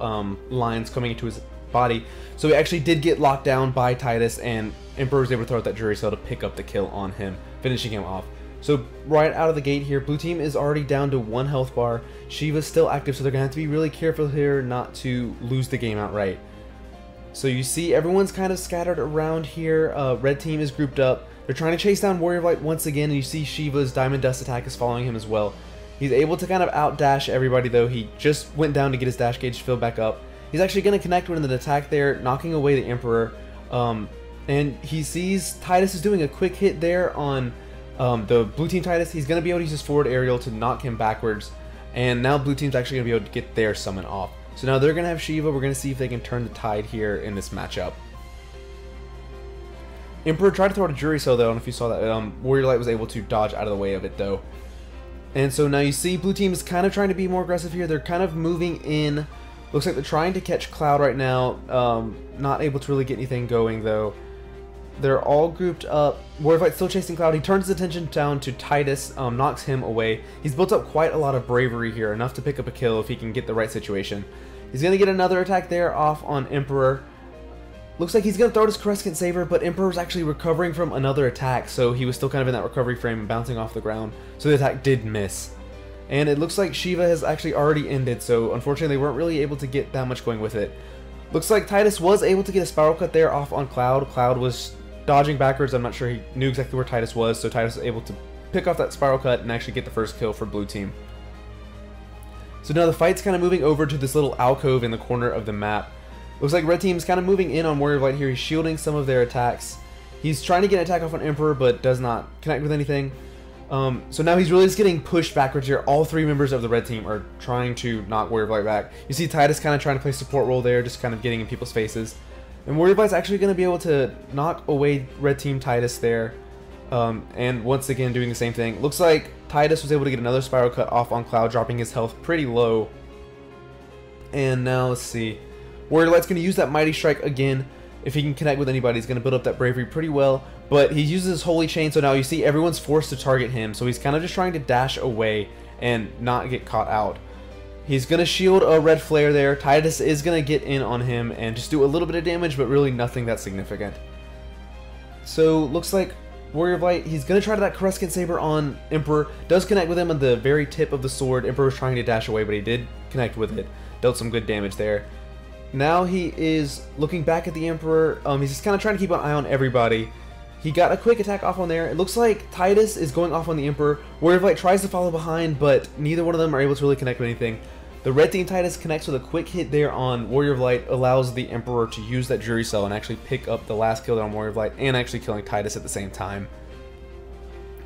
lines coming into his body, so he actually did get locked down by Titus, and Emperor was able to throw out that Jury Cell to pick up the kill on him, finishing him off. So right out of the gate here, blue team is already down to 1 health bar. Shiva's still active, so they're going to have to be really careful here not to lose the game outright. So you see everyone's kind of scattered around here. Red team is grouped up. They're trying to chase down Warrior of Light once again, and you see Shiva's Diamond Dust attack is following him as well. He's able to kind of outdash everybody though. He just went down to get his dash gauge filled back up. He's actually going to connect with an attack there, knocking away the Emperor. And he sees Titus is doing a quick hit there on the blue team Titus. He's going to be able to use his forward aerial to knock him backwards, and now blue team's actually going to be able to get their summon off. So now they're going to have Shiva. We're going to see if they can turn the tide here in this matchup. Emperor tried to throw out a Jury Cell though. I don't know if you saw that. Warrior Light was able to dodge out of the way of it though. And so now you see blue team is kind of trying to be more aggressive here. They're kind of moving in. Looks like they're trying to catch Cloud right now. Not able to really get anything going though. They're all grouped up. Warrior of Light still chasing Cloud. He turns his attention down to Titus, knocks him away. He's built up quite a lot of bravery here, enough to pick up a kill if he can get the right situation. He's going to get another attack there off on Emperor. Looks like he's going to throw his Crescent Saber, but Emperor's actually recovering from another attack, so he was still kind of in that recovery frame and bouncing off the ground, so the attack did miss. And it looks like Shiva has actually already ended, so unfortunately they weren't really able to get that much going with it. Looks like Titus was able to get a Spiral Cut there off on Cloud. Cloud was dodging backwards. I'm not sure he knew exactly where Titus was, so Titus was able to pick off that Spiral Cut and actually get the first kill for blue team. So now the fight's kind of moving over to this little alcove in the corner of the map. Looks like red team's kind of moving in on Warrior of Light here. He's shielding some of their attacks. He's trying to get an attack off on Emperor, but does not connect with anything. So now he's really just getting pushed backwards here. All 3 members of the red team are trying to knock Warrior of Light back. You see Titus kind of trying to play support role there, just kind of getting in people's faces. And Warrior of Light's actually going to be able to knock away red team Titus there. And once again doing the same thing. Looks like Titus was able to get another Spiral Cut off on Cloud, dropping his health pretty low. And now let's see. Warrior Light's going to use that Mighty Strike again. If he can connect with anybody, he's going to build up that bravery pretty well. But he uses his Holy Chain, so now you see everyone's forced to target him. So he's kind of just trying to dash away and not get caught out. He's going to shield a red flare there. Titus is going to get in on him and just do a little bit of damage, but really nothing that significant. So looks like Warrior of Light, he's going to try that Crescent Saber on Emperor. Does connect with him on the very tip of the sword. Emperor was trying to dash away, but he did connect with it. Dealt some good damage there. Now he is looking back at the Emperor. He's just kind of trying to keep an eye on everybody. He got a quick attack off on there. It looks like Titus is going off on the Emperor. Warrior of Light tries to follow behind, but neither one of them are able to really connect with anything. The red team Titus connects with a quick hit there on Warrior of Light, allows the Emperor to use that Jury Cell and actually pick up the last kill there on Warrior of Light, and actually killing Titus at the same time.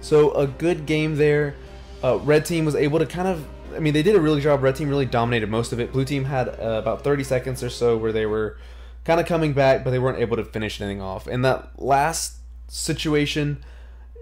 So a good game there. Red team was able to kind of, I mean, they did a really good job. Red team really dominated most of it. Blue team had about 30 seconds or so where they were kind of coming back, but they weren't able to finish anything off. And that last situation,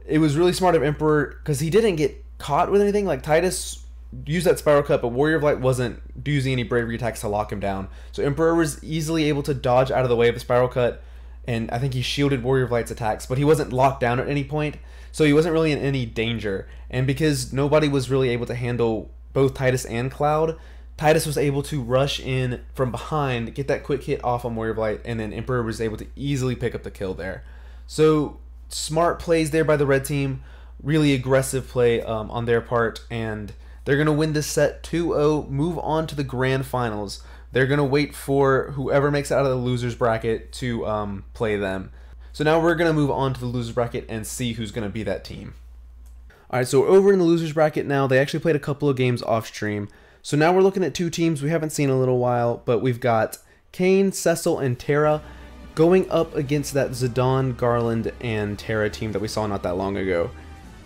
it was really smart of Emperor because he didn't get caught with anything. Like Titus used that Spiral Cut, but Warrior of Light wasn't using any bravery attacks to lock him down. So Emperor was easily able to dodge out of the way of the Spiral Cut, and I think he shielded Warrior of Light's attacks, but he wasn't locked down at any point, so he wasn't really in any danger. And because nobody was really able to handle both Titus and Cloud, Titus was able to rush in from behind, get that quick hit off on Warrior of Light, and then Emperor was able to easily pick up the kill there. So smart plays there by the red team, really aggressive play on their part, and they're going to win this set 2-0, move on to the grand finals. They're going to wait for whoever makes it out of the losers bracket to play them. So now we're going to move on to the losers bracket and see who's going to be that team. Alright, so over in the losers bracket now, they actually played a couple of games off stream. So now we're looking at two teams we haven't seen in a little while, but we've got Kane, Cecil, and Tara going up against that Zidane, Garland, and Tara team that we saw not that long ago.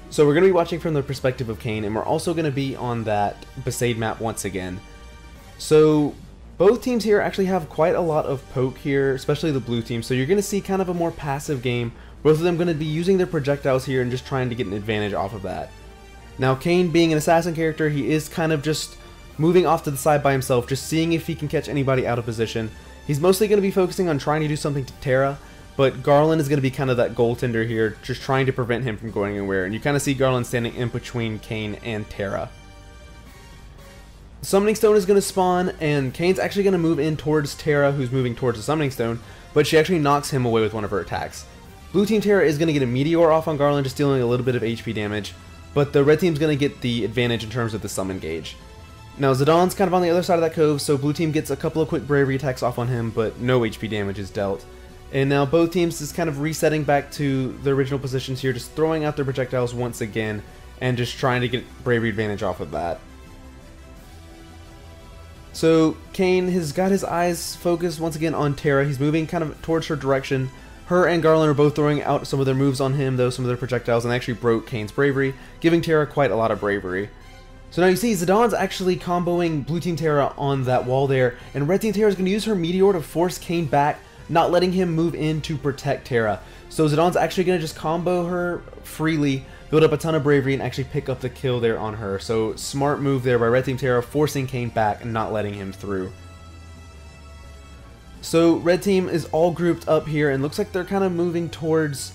So we're going to be watching from the perspective of Kane, and we're also going to be on that Dissidia map once again. So both teams here actually have quite a lot of poke here, especially the blue team, so you're going to see kind of a more passive game. Both of them going to be using their projectiles here and just trying to get an advantage off of that. Now Kane, being an assassin character, he is kind of just moving off to the side by himself, just seeing if he can catch anybody out of position. He's mostly going to be focusing on trying to do something to Tara, but Garland is going to be kind of that goaltender here, just trying to prevent him from going anywhere. And you kind of see Garland standing in between Kane and Tara. Summoning Stone is going to spawn, and Kane's actually going to move in towards Tara, who's moving towards the Summoning Stone, but she actually knocks him away with one of her attacks. Blue Team Tara is going to get a Meteor off on Garland, just dealing a little bit of HP damage, but the red team's going to get the advantage in terms of the summon gauge. Now Zidane's kind of on the other side of that cove, so blue team gets a couple of quick bravery attacks off on him, but no HP damage is dealt. And now both teams is kind of resetting back to their original positions here, just throwing out their projectiles once again, and just trying to get bravery advantage off of that. So Kane has got his eyes focused once again on Tara. He's moving kind of towards her direction. Her and Garland are both throwing out some of their moves on him, though, some of their projectiles, and actually broke Kane's bravery, giving Tara quite a lot of bravery. So now you see Zidane's actually comboing Blue Team Tara on that wall there, and Red Team Tara is going to use her Meteor to force Kane back, not letting him move in to protect Tara. So Zidane's actually going to just combo her freely, build up a ton of bravery, and actually pick up the kill there on her. So smart move there by Red Team Tara, forcing Kane back and not letting him through. So Red Team is all grouped up here, and looks like they're kind of moving towards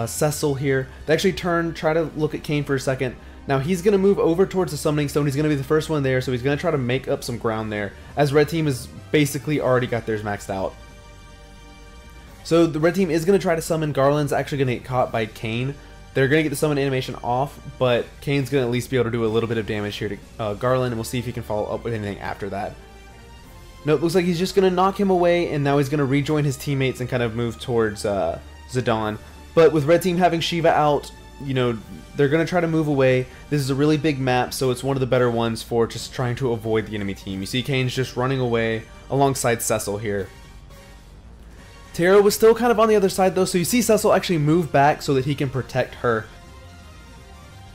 Cecil here. They actually try to look at Kane for a second. Now he's going to move over towards the Summoning Stone. He's going to be the first one there, so he's going to try to make up some ground there, as Red Team has basically already got theirs maxed out. So the Red Team is going to try to summon. Garland's actually going to get caught by Kane. They're going to get the summon animation off, but Kane's going to at least be able to do a little bit of damage here to Garland, and we'll see if he can follow up with anything after that. Nope, looks like he's just going to knock him away, and now he's going to rejoin his teammates and kind of move towards Zidane. But with Red Team having Shiva out, you know, they're going to try to move away. This is a really big map, so it's one of the better ones for just trying to avoid the enemy team. You see Kane's just running away alongside Cecil here. Tara was still kind of on the other side though, so you see Cecil actually move back so that he can protect her.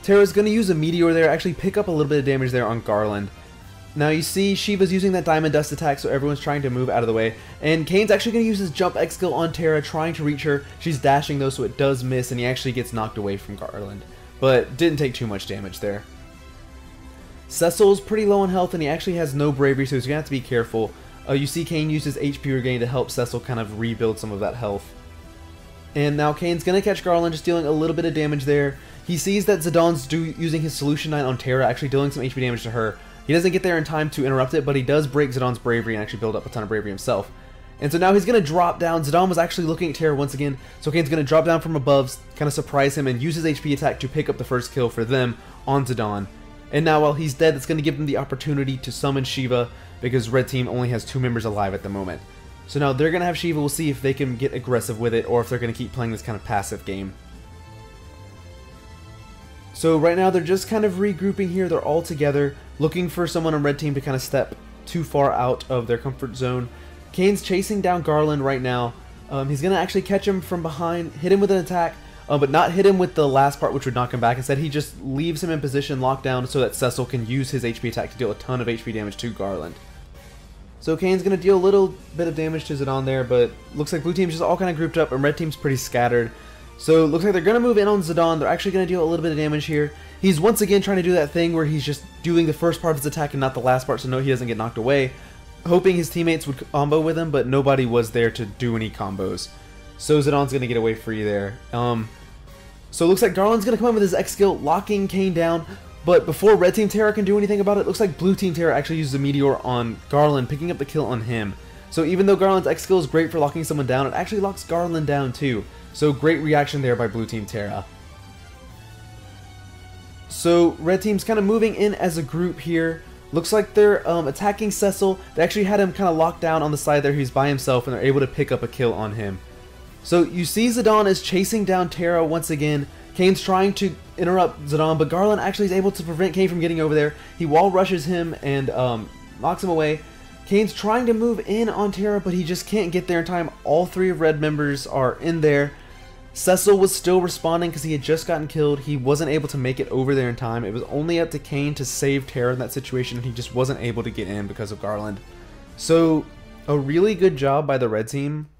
Tara's going to use a Meteor there, actually pick up a little bit of damage there on Garland. Now you see Shiva's using that Diamond Dust attack, so everyone's trying to move out of the way. And Kane's actually going to use his Jump X skill on Tara, trying to reach her. She's dashing though, so it does miss, and he actually gets knocked away from Garland. But didn't take too much damage there. Cecil's pretty low on health, and he actually has no bravery, so he's going to have to be careful. You see Kane use his HP regain to help Cecil kind of rebuild some of that health. And now Kane's going to catch Garland, just dealing a little bit of damage there. He sees that Zidane's using his Solution 9 on Tara, actually dealing some HP damage to her. He doesn't get there in time to interrupt it, but he does break Zidane's bravery and actually build up a ton of bravery himself. And so now he's going to drop down. Zidane was actually looking at Tara once again, so Kane's going to drop down from above, kind of surprise him, and use his HP attack to pick up the first kill for them on Zidane. And now while he's dead, it's going to give them the opportunity to summon Shiva, because Red Team only has 2 members alive at the moment. So now they're going to have Shiva. We'll see if they can get aggressive with it, or if they're going to keep playing this kind of passive game. So right now they're just kind of regrouping here. They're all together, looking for someone on Red Team to kind of step too far out of their comfort zone. Kane's chasing down Garland right now. He's going to actually catch him from behind, hit him with an attack, but not hit him with the last part, which would knock him back. Instead, he just leaves him in position, locked down, so that Cecil can use his HP attack to deal a ton of HP damage to Garland. So Kane's going to deal a little bit of damage to Zidane there, but looks like Blue Team's just all kind of grouped up, and Red Team's pretty scattered. So looks like they're going to move in on Zidane. They're actually going to deal a little bit of damage here. He's once again trying to do that thing where he's just doing the first part of his attack and not the last part, so no, he doesn't get knocked away. Hoping his teammates would combo with him, but nobody was there to do any combos. So Zidane's going to get away free there. So it looks like Garland's going to come in with his X skill, locking Kane down. But before Red Team Tara can do anything about it, looks like Blue Team Tara actually uses a Meteor on Garland, picking up the kill on him. So even though Garland's X skill is great for locking someone down, it actually locks Garland down too. So great reaction there by blue team Terra. So red team's kind of moving in as a group here. Looks like they're attacking Cecil. They actually had him kind of locked down on the side there. He's by himself and they're able to pick up a kill on him. So you see Zidane is chasing down Terra once again. Kane's trying to interrupt Zidane, but Garland actually is able to prevent Kane from getting over there. He wall rushes him and knocks him away. Kane's trying to move in on Terra, but he just can't get there in time. All three of red members are in there. Cecil was still responding because he had just gotten killed. He wasn't able to make it over there in time. It was only up to Kane to save Terra in that situation, and he just wasn't able to get in because of Garland. So a really good job by the red team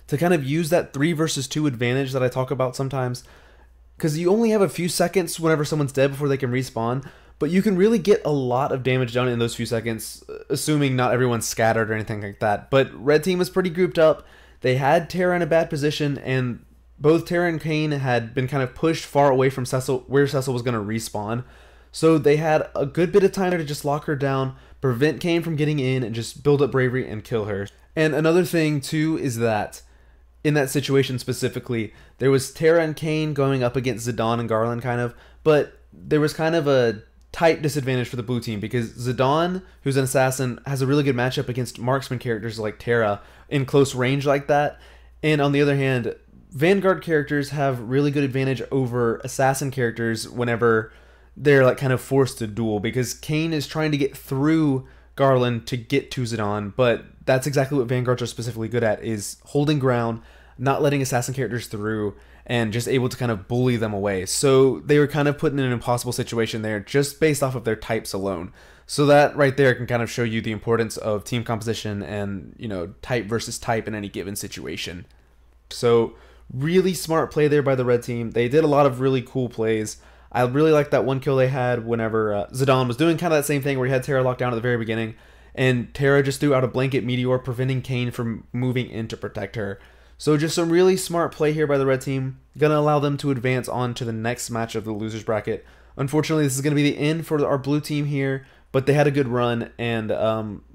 to kind of use that 3 versus 2 advantage that I talk about sometimes, because you only have a few seconds whenever someone's dead before they can respawn, but you can really get a lot of damage done in those few seconds, assuming not everyone's scattered or anything like that. But red team was pretty grouped up. They had Terra in a bad position, and both Terra and Kane had been kind of pushed far away from Cecil, where Cecil was going to respawn. So they had a good bit of time to just lock her down, prevent Kane from getting in, and just build up bravery and kill her. And another thing too is that in that situation specifically, there was Terra and Kane going up against Zidane and Garland kind of, but there was kind of a tight disadvantage for the blue team because Zidane, who's an assassin, has a really good matchup against marksman characters like Terra in close range like that. And on the other hand, Vanguard characters have really good advantage over assassin characters whenever they're like kind of forced to duel, because Kane is trying to get through Garland to get to Zidane, but that's exactly what Vanguards are specifically good at, is holding ground, not letting assassin characters through, and just able to kind of bully them away. So they were kind of put in an impossible situation there just based off of their types alone. So that right there can kind of show you the importance of team composition and, you know, type versus type in any given situation. So really smart play there by the red team. They did a lot of really cool plays. I really like that one kill they had whenever Zidane was doing kind of that same thing where he had Terra locked down at the very beginning, and Terra just threw out a blanket meteor, preventing Kane from moving in to protect her. So just some really smart play here by the red team, gonna allow them to advance on to the next match of the losers bracket. Unfortunately, this is gonna be the end for our blue team here, but they had a good run, and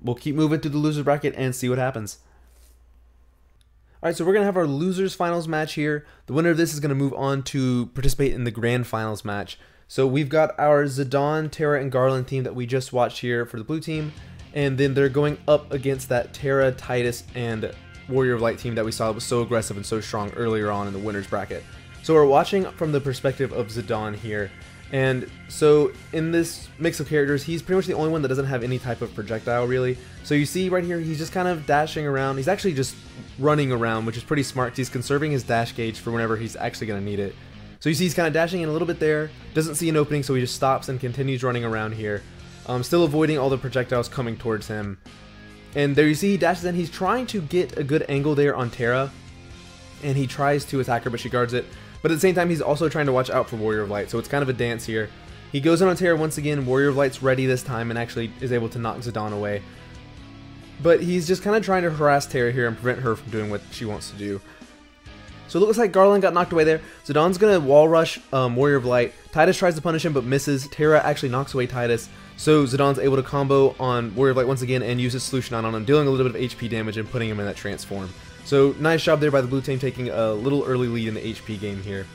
we'll keep moving through the losers bracket and see what happens. Alright, so we're going to have our losers finals match here. The winner of this is going to move on to participate in the grand finals match. So we've got our Zidane, Terra, and Garland team that we just watched here for the blue team. And then they're going up against that Terra, Titus, and Warrior of Light team that we saw was so aggressive and so strong earlier on in the winners bracket. So we're watching from the perspective of Zidane here. And so in this mix of characters, he's pretty much the only one that doesn't have any type of projectile really. So you see right here, he's just kind of dashing around. He's actually just running around, which is pretty smart because he's conserving his dash gauge for whenever he's actually going to need it. So you see he's kind of dashing in a little bit there, doesn't see an opening, so he just stops and continues running around here. Still avoiding all the projectiles coming towards him. And there you see he dashes in. He's trying to get a good angle there on Terra, and he tries to attack her, but she guards it. But at the same time, he's also trying to watch out for Warrior of Light, so it's kind of a dance here. He goes in on Terra once again. Warrior of Light's ready this time and actually is able to knock Zidane away. But he's just kind of trying to harass Terra here and prevent her from doing what she wants to do. So it looks like Garland got knocked away there. Zidane's going to wall rush Warrior of Light. Titus tries to punish him but misses. Terra actually knocks away Titus. So Zidane's able to combo on Warrior of Light once again and use his solution on him, dealing a little bit of HP damage and putting him in that transform. So nice job there by the blue team, taking a little early lead in the HP game here.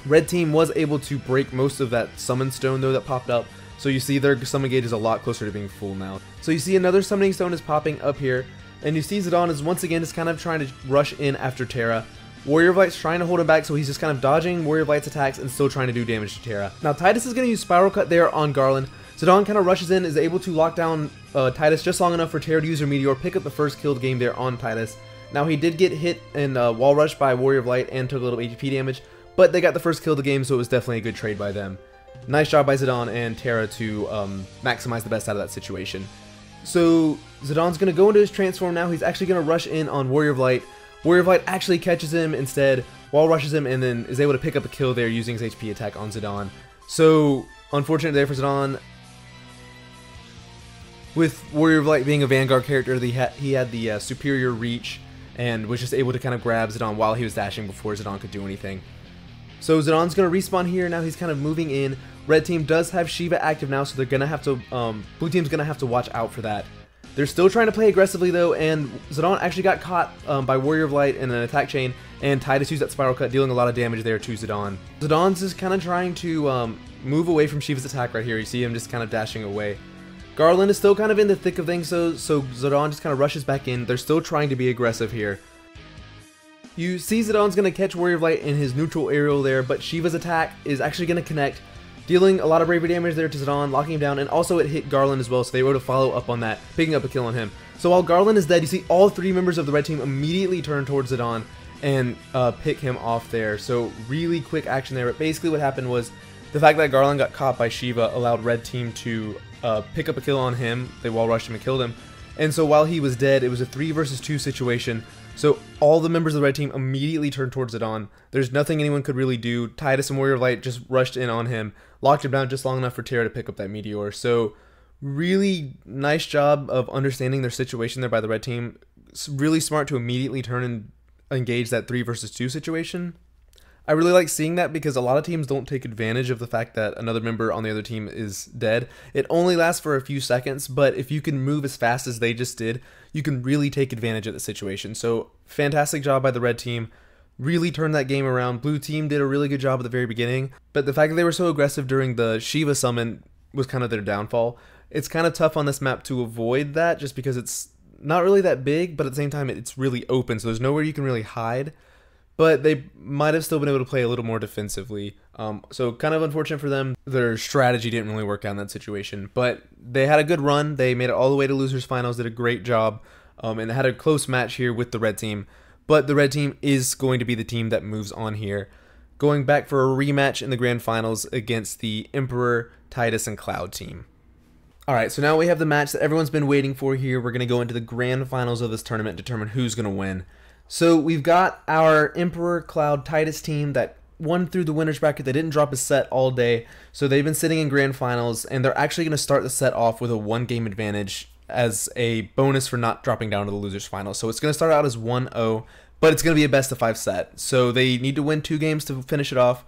Red team was able to break most of that summon stone though that popped up. So you see their summon gauge is a lot closer to being full now. So you see another summoning stone is popping up here. And you see Zidane is once again just kind of trying to rush in after Terra. Warrior of Light's trying to hold him back, so he's just kind of dodging Warrior of Light's attacks and still trying to do damage to Terra. Now Titus is going to use Spiral Cut there on Garland. Zidane kind of rushes in, is able to lock down Titus just long enough for Terra to use her Meteor, pick up the first kill of the game there on Titus. Now he did get hit and wall rushed by Warrior of Light and took a little HP damage, but they got the first kill of the game, so it was definitely a good trade by them. Nice job by Zidane and Terra to maximize the best out of that situation. So Zidane's going to go into his transform now. He's actually going to rush in on Warrior of Light. Warrior of Light actually catches him instead, wall rushes him, and then is able to pick up a kill there using his HP attack on Zidane. So unfortunate there for Zidane. With Warrior of Light being a Vanguard character, he had the superior reach and was just able to kind of grab Zidane while he was dashing before Zidane could do anything. So Zidane's going to respawn here. Now he's kind of moving in. Red team does have Shiva active now, so they're going to have to, blue team's going to have to watch out for that. They're still trying to play aggressively though, and Zidane actually got caught by Warrior of Light in an attack chain, and Titus used that spiral cut, dealing a lot of damage there to Zidane. Zidane's just kind of trying to move away from Shiva's attack right here. You see him just kind of dashing away. Garland is still kind of in the thick of things, so Zidane just kind of rushes back in. They're still trying to be aggressive here. You see Zidane's going to catch Warrior of Light in his neutral aerial there, but Shiva's attack is actually going to connect, dealing a lot of bravery damage there to Zidane, locking him down, and also it hit Garland as well, so they were able to follow up on that, picking up a kill on him. So while Garland is dead, you see all 3 members of the red team immediately turn towards Zidane and pick him off there. So really quick action there, but basically what happened was the fact that Garland got caught by Shiva allowed red team to pick up a kill on him. They wall rushed him and killed him. And so while he was dead, it was a 3 versus 2 situation. So all the members of the red team immediately turned towards Zidane. There's nothing anyone could really do. Titus and Warrior of Light just rushed in on him, locked him down just long enough for Terra to pick up that meteor. So really nice job of understanding their situation there by the red team. It's really smart to immediately turn and engage that 3 versus 2 situation. I really like seeing that because a lot of teams don't take advantage of the fact that another member on the other team is dead. It only lasts for a few seconds, but if you can move as fast as they just did, you can really take advantage of the situation. So fantastic job by the red team. Really turned that game around. Blue team did a really good job at the very beginning, but the fact that they were so aggressive during the Shiva summon was kind of their downfall. It's kind of tough on this map to avoid that just because it's not really that big, but at the same time it's really open, so there's nowhere you can really hide. But they might have still been able to play a little more defensively. So kind of unfortunate for them. Their strategy didn't really work out in that situation. But they had a good run. They made it all the way to losers finals, did a great job. And they had a close match here with the red team. But the red team is going to be the team that moves on here, going back for a rematch in the grand finals against the Emperor, Titus, and Cloud team. Alright, so now we have the match that everyone's been waiting for here. We're going to go into the grand finals of this tournament and determine who's going to win. So we've got our Emperor, Cloud, Titus team that won through the winner's bracket. They didn't drop a set all day, so they've been sitting in grand finals, and they're actually going to start the set off with a 1-game advantage as a bonus for not dropping down to the losers finals. So it's going to start out as 1-0, but it's going to be a best of 5 set. So they need to win 2 games to finish it off,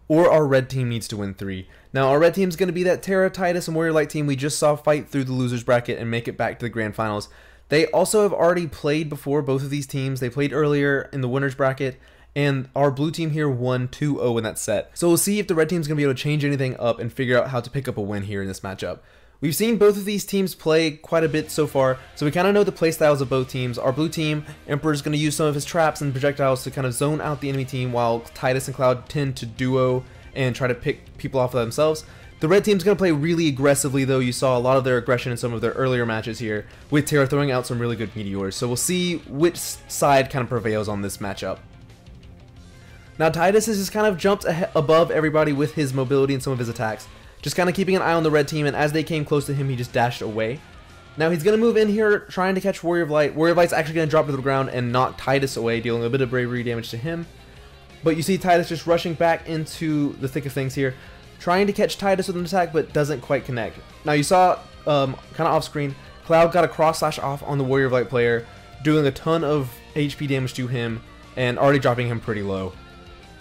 or our red team needs to win 3. Now our red team is going to be that Terra, Titus, and Warrior Light team we just saw fight through the losers bracket and make it back to the grand finals. They also have already played before, both of these teams. They played earlier in the winner's bracket, and our blue team here won 2-0 in that set. So we'll see if the red team's going to be able to change anything up and figure out how to pick up a win here in this matchup. We've seen both of these teams play quite a bit so far, so we kind of know the play styles of both teams. Our blue team, Emperor's going to use some of his traps and projectiles to kind of zone out the enemy team, while Titus and Cloud tend to duo and try to pick people off of themselves. The red team's going to play really aggressively, though. You saw a lot of their aggression in some of their earlier matches here, with Terra throwing out some really good meteors. So we'll see which side kind of prevails on this matchup. Now Titus has just kind of jumped above everybody with his mobility and some of his attacks, just kind of keeping an eye on the red team, and as they came close to him, he just dashed away. Now he's going to move in here, trying to catch Warrior of Light. Warrior of Light's actually going to drop to the ground and knock Titus away, dealing a bit of bravery damage to him. But you see Titus just rushing back into the thick of things here, trying to catch Titus with an attack, but doesn't quite connect. Now you saw, kind of off screen, Cloud got a cross slash off on the Warrior of Light player, doing a ton of HP damage to him, and already dropping him pretty low.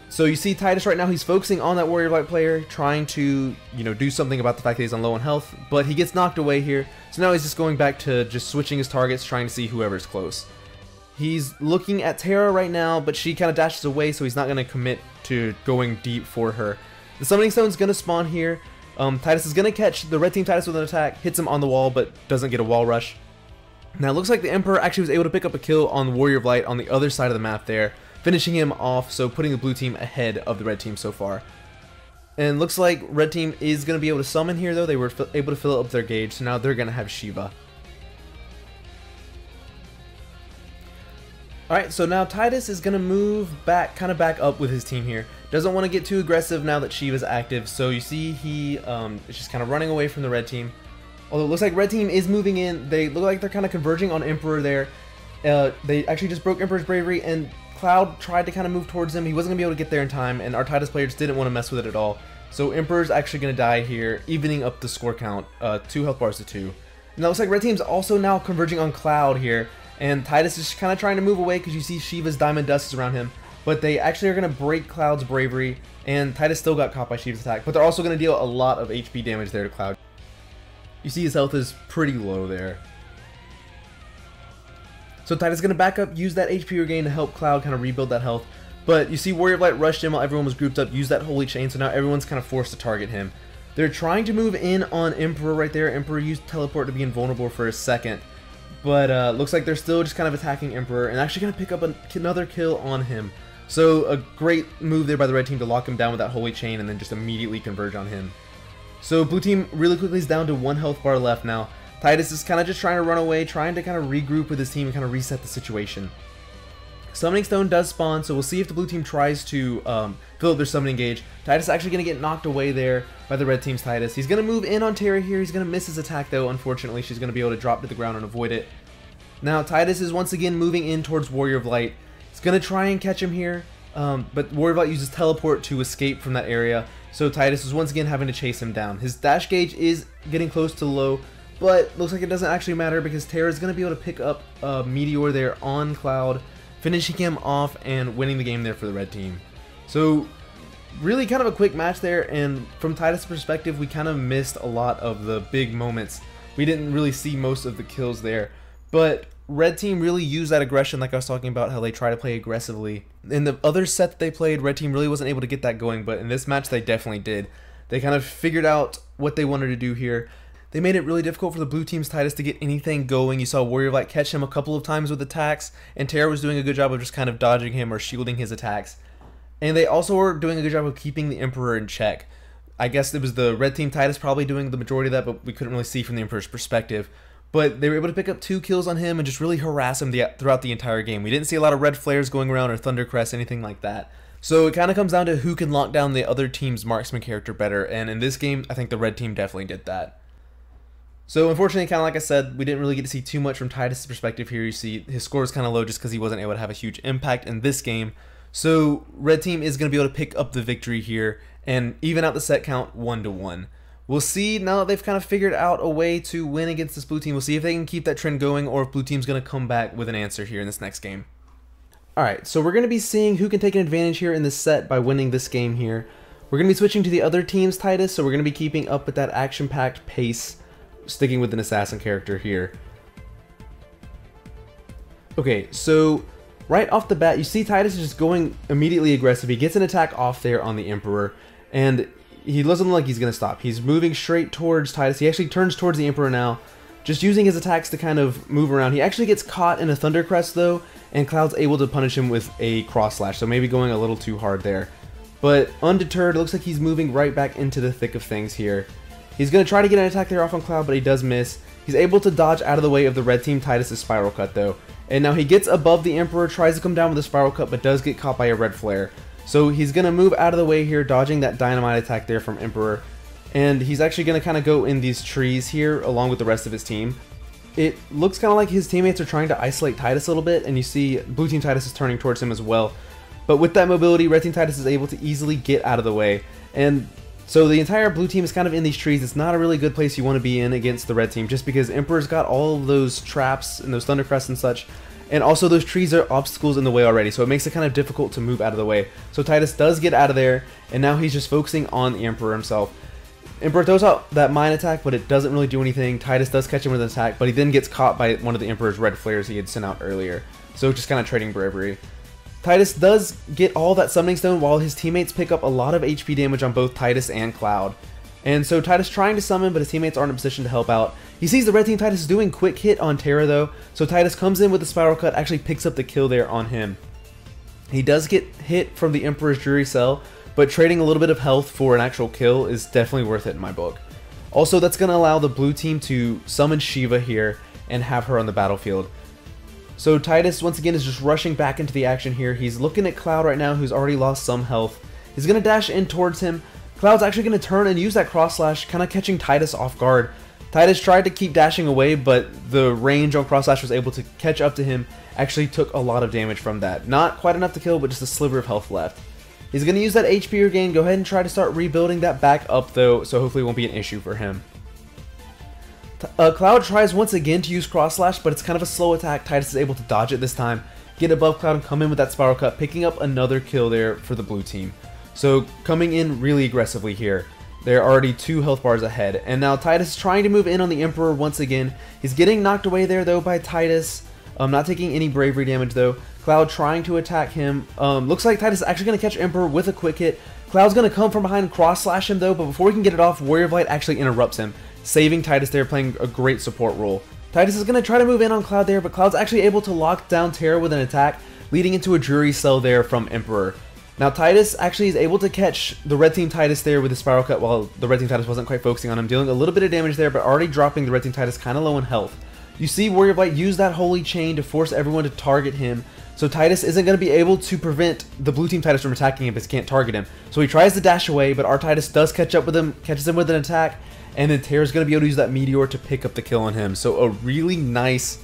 So you see Titus right now, he's focusing on that Warrior of Light player, trying to, do something about the fact that he's on low on health, but he gets knocked away here, so now he's just going back to just switching his targets, trying to see whoever's close. He's looking at Terra right now, but she kind of dashes away, so he's not going to commit to going deep for her. The Summoning Stone's going to spawn here. Titus is going to catch the red team Titus with an attack, hits him on the wall, but doesn't get a wall rush. Now it looks like the Emperor actually was able to pick up a kill on Warrior of Light on the other side of the map there, finishing him off, so putting the blue team ahead of the red team so far. And looks like red team is going to be able to summon here, though. They were able to fill up their gauge, so now they're going to have Shiva. Alright, so now Titus is going to move back, kind of back up with his team here. Doesn't want to get too aggressive now that Shiva's active, so you see he is just kind of running away from the red team. Although it looks like red team is moving in. They look like they're kind of converging on Emperor there. They actually just broke Emperor's bravery, and Cloud tried to kind of move towards him. He wasn't going to be able to get there in time, and our Titus players didn't want to mess with it at all. So Emperor's actually going to die here, evening up the score count, 2 health bars to 2. And it looks like red team's also now converging on Cloud here. And Titus is kind of trying to move away because you see Shiva's Diamond Dust is around him. But they actually are going to break Cloud's bravery, and Titus still got caught by Shiva's attack. But they're also going to deal a lot of HP damage there to Cloud. You see his health is pretty low there. So Titus is going to back up, use that HP regain to help Cloud kind of rebuild that health. But you see Warrior of Light rushed in while everyone was grouped up, used that Holy Chain, so now everyone's kind of forced to target him. They're trying to move in on Emperor right there. Emperor used Teleport to be invulnerable for a second. But looks like they're still just kind of attacking Emperor and actually going to pick up another kill on him. So a great move there by the red team to lock him down with that Holy Chain and then just immediately converge on him. So blue team really quickly is down to 1 health bar left now. Titus is kind of just trying to run away, trying to kind of regroup with his team and kind of reset the situation. Summoning Stone does spawn, so we'll see if the blue team tries to fill up their summoning gauge. Titus is actually going to get knocked away there by the red team's Titus. He's going to move in on Terra here. He's going to miss his attack though, unfortunately. She's going to be able to drop to the ground and avoid it. Now Titus is once again moving in towards Warrior of Light. He's going to try and catch him here, but Warrior of Light uses Teleport to escape from that area. So Titus is once again having to chase him down. His dash gauge is getting close to low, but looks like it doesn't actually matter because Terra is going to be able to pick up a Meteor there on Cloud, finishing him off and winning the game there for the red team. So really kind of a quick match there, and from Titus' perspective, we kind of missed a lot of the big moments. We didn't really see most of the kills there, but red team really used that aggression like I was talking about, how they try to play aggressively. In the other set that they played, red team really wasn't able to get that going, but in this match they definitely did. They kind of figured out what they wanted to do here. They made it really difficult for the blue team's Titus to get anything going. You saw Warrior of Light catch him a couple of times with attacks, and Terra was doing a good job of just kind of dodging him or shielding his attacks. And they also were doing a good job of keeping the Emperor in check. I guess it was the red team Titus probably doing the majority of that, but we couldn't really see from the Emperor's perspective. But they were able to pick up 2 kills on him and just really harass him throughout the entire game. We didn't see a lot of red flares going around or thunder crests, anything like that. So it kind of comes down to who can lock down the other team's marksman character better, and in this game, I think the red team definitely did that. So unfortunately, kind of like I said, we didn't really get to see too much from Titus' perspective here. You see his score is kind of low just because he wasn't able to have a huge impact in this game. So red team is going to be able to pick up the victory here and even out the set count 1-1. We'll see now that they've kind of figured out a way to win against this blue team. We'll see if they can keep that trend going or if blue team's going to come back with an answer here in this next game. Alright, so we're going to be seeing who can take an advantage here in this set by winning this game here. We're going to be switching to the other team's Titus, so we're going to be keeping up with that action-packed pace, sticking with an assassin character here. Okay, so right off the bat, you see Titus is just going immediately aggressive. He gets an attack off there on the Emperor, and he doesn't look like he's going to stop. He's moving straight towards Titus. He actually turns towards the Emperor now, just using his attacks to kind of move around. He actually gets caught in a Thunder Crest though, and Cloud's able to punish him with a Cross Slash, so maybe going a little too hard there. But undeterred, it looks like he's moving right back into the thick of things here. He's going to try to get an attack there off on Cloud, but he does miss. He's able to dodge out of the way of the red team Titus' Spiral Cut though. And now he gets above the Emperor, tries to come down with a Spiral Cut, but does get caught by a red flare. So he's going to move out of the way here, dodging that dynamite attack there from Emperor. And he's actually going to kind of go in these trees here along with the rest of his team. It looks kind of like his teammates are trying to isolate Titus a little bit, and you see blue team Titus is turning towards him as well. But with that mobility, red team Titus is able to easily get out of the way. And so the entire blue team is kind of in these trees. It's not a really good place you want to be in against the red team, just because Emperor's got all of those traps and those Thunder Crests and such. And also those trees are obstacles in the way already, so it makes it kind of difficult to move out of the way. So Titus does get out of there, and now he's just focusing on the Emperor himself. Emperor throws out that mine attack, but it doesn't really do anything. Titus does catch him with an attack, but he then gets caught by one of the Emperor's red flares he had sent out earlier. So just kind of trading bravery. Titus does get all that summoning stone while his teammates pick up a lot of HP damage on both Titus and Cloud. And so Titus trying to summon, but his teammates aren't in a position to help out. He sees the red team Titus is doing quick hit on Terra though, so Titus comes in with the Spiral Cut, actually picks up the kill there on him. He does get hit from the Emperor's Jury Cell, but trading a little bit of health for an actual kill is definitely worth it in my book. Also, that's going to allow the blue team to summon Shiva here and have her on the battlefield. So Titus once again is just rushing back into the action here. He's looking at Cloud right now, who's already lost some health. He's going to dash in towards him. Cloud's actually going to turn and use that Cross Slash, kind of catching Titus off guard. Titus tried to keep dashing away, but the range on Cross Slash was able to catch up to him. Actually took a lot of damage from that. Not quite enough to kill, but just a sliver of health left. He's going to use that HP regain, go ahead and try to start rebuilding that back up though, so hopefully it won't be an issue for him. Cloud tries once again to use Cross Slash, but it's kind of a slow attack. Titus is able to dodge it this time, get above Cloud and come in with that Spiral Cut, picking up another kill there for the blue team. So coming in really aggressively here. They're already 2 health bars ahead, and now Titus is trying to move in on the Emperor once again. He's getting knocked away there though by Titus. Not taking any bravery damage though. Cloud trying to attack him. Looks like Titus is actually going to catch Emperor with a quick hit. Cloud's going to come from behind and cross slash him though, but before he can get it off, Warrior of Light actually interrupts him, saving Titus there, playing a great support role. Titus is going to try to move in on Cloud there, but Cloud's actually able to lock down Terra with an attack, leading into a Jury Cell there from Emperor. Now Titus actually is able to catch the red team Titus there with the Spiral Cut while the red team Titus wasn't quite focusing on him, dealing a little bit of damage there, but already dropping the red team Titus kind of low in health. You see Warrior of Light use that Holy Chain to force everyone to target him, so Titus isn't going to be able to prevent the blue team Titus from attacking him because he can't target him. So he tries to dash away, but our Titus does catch up with him, catches him with an attack, and then Terra's going to be able to use that Meteor to pick up the kill on him. So a really nice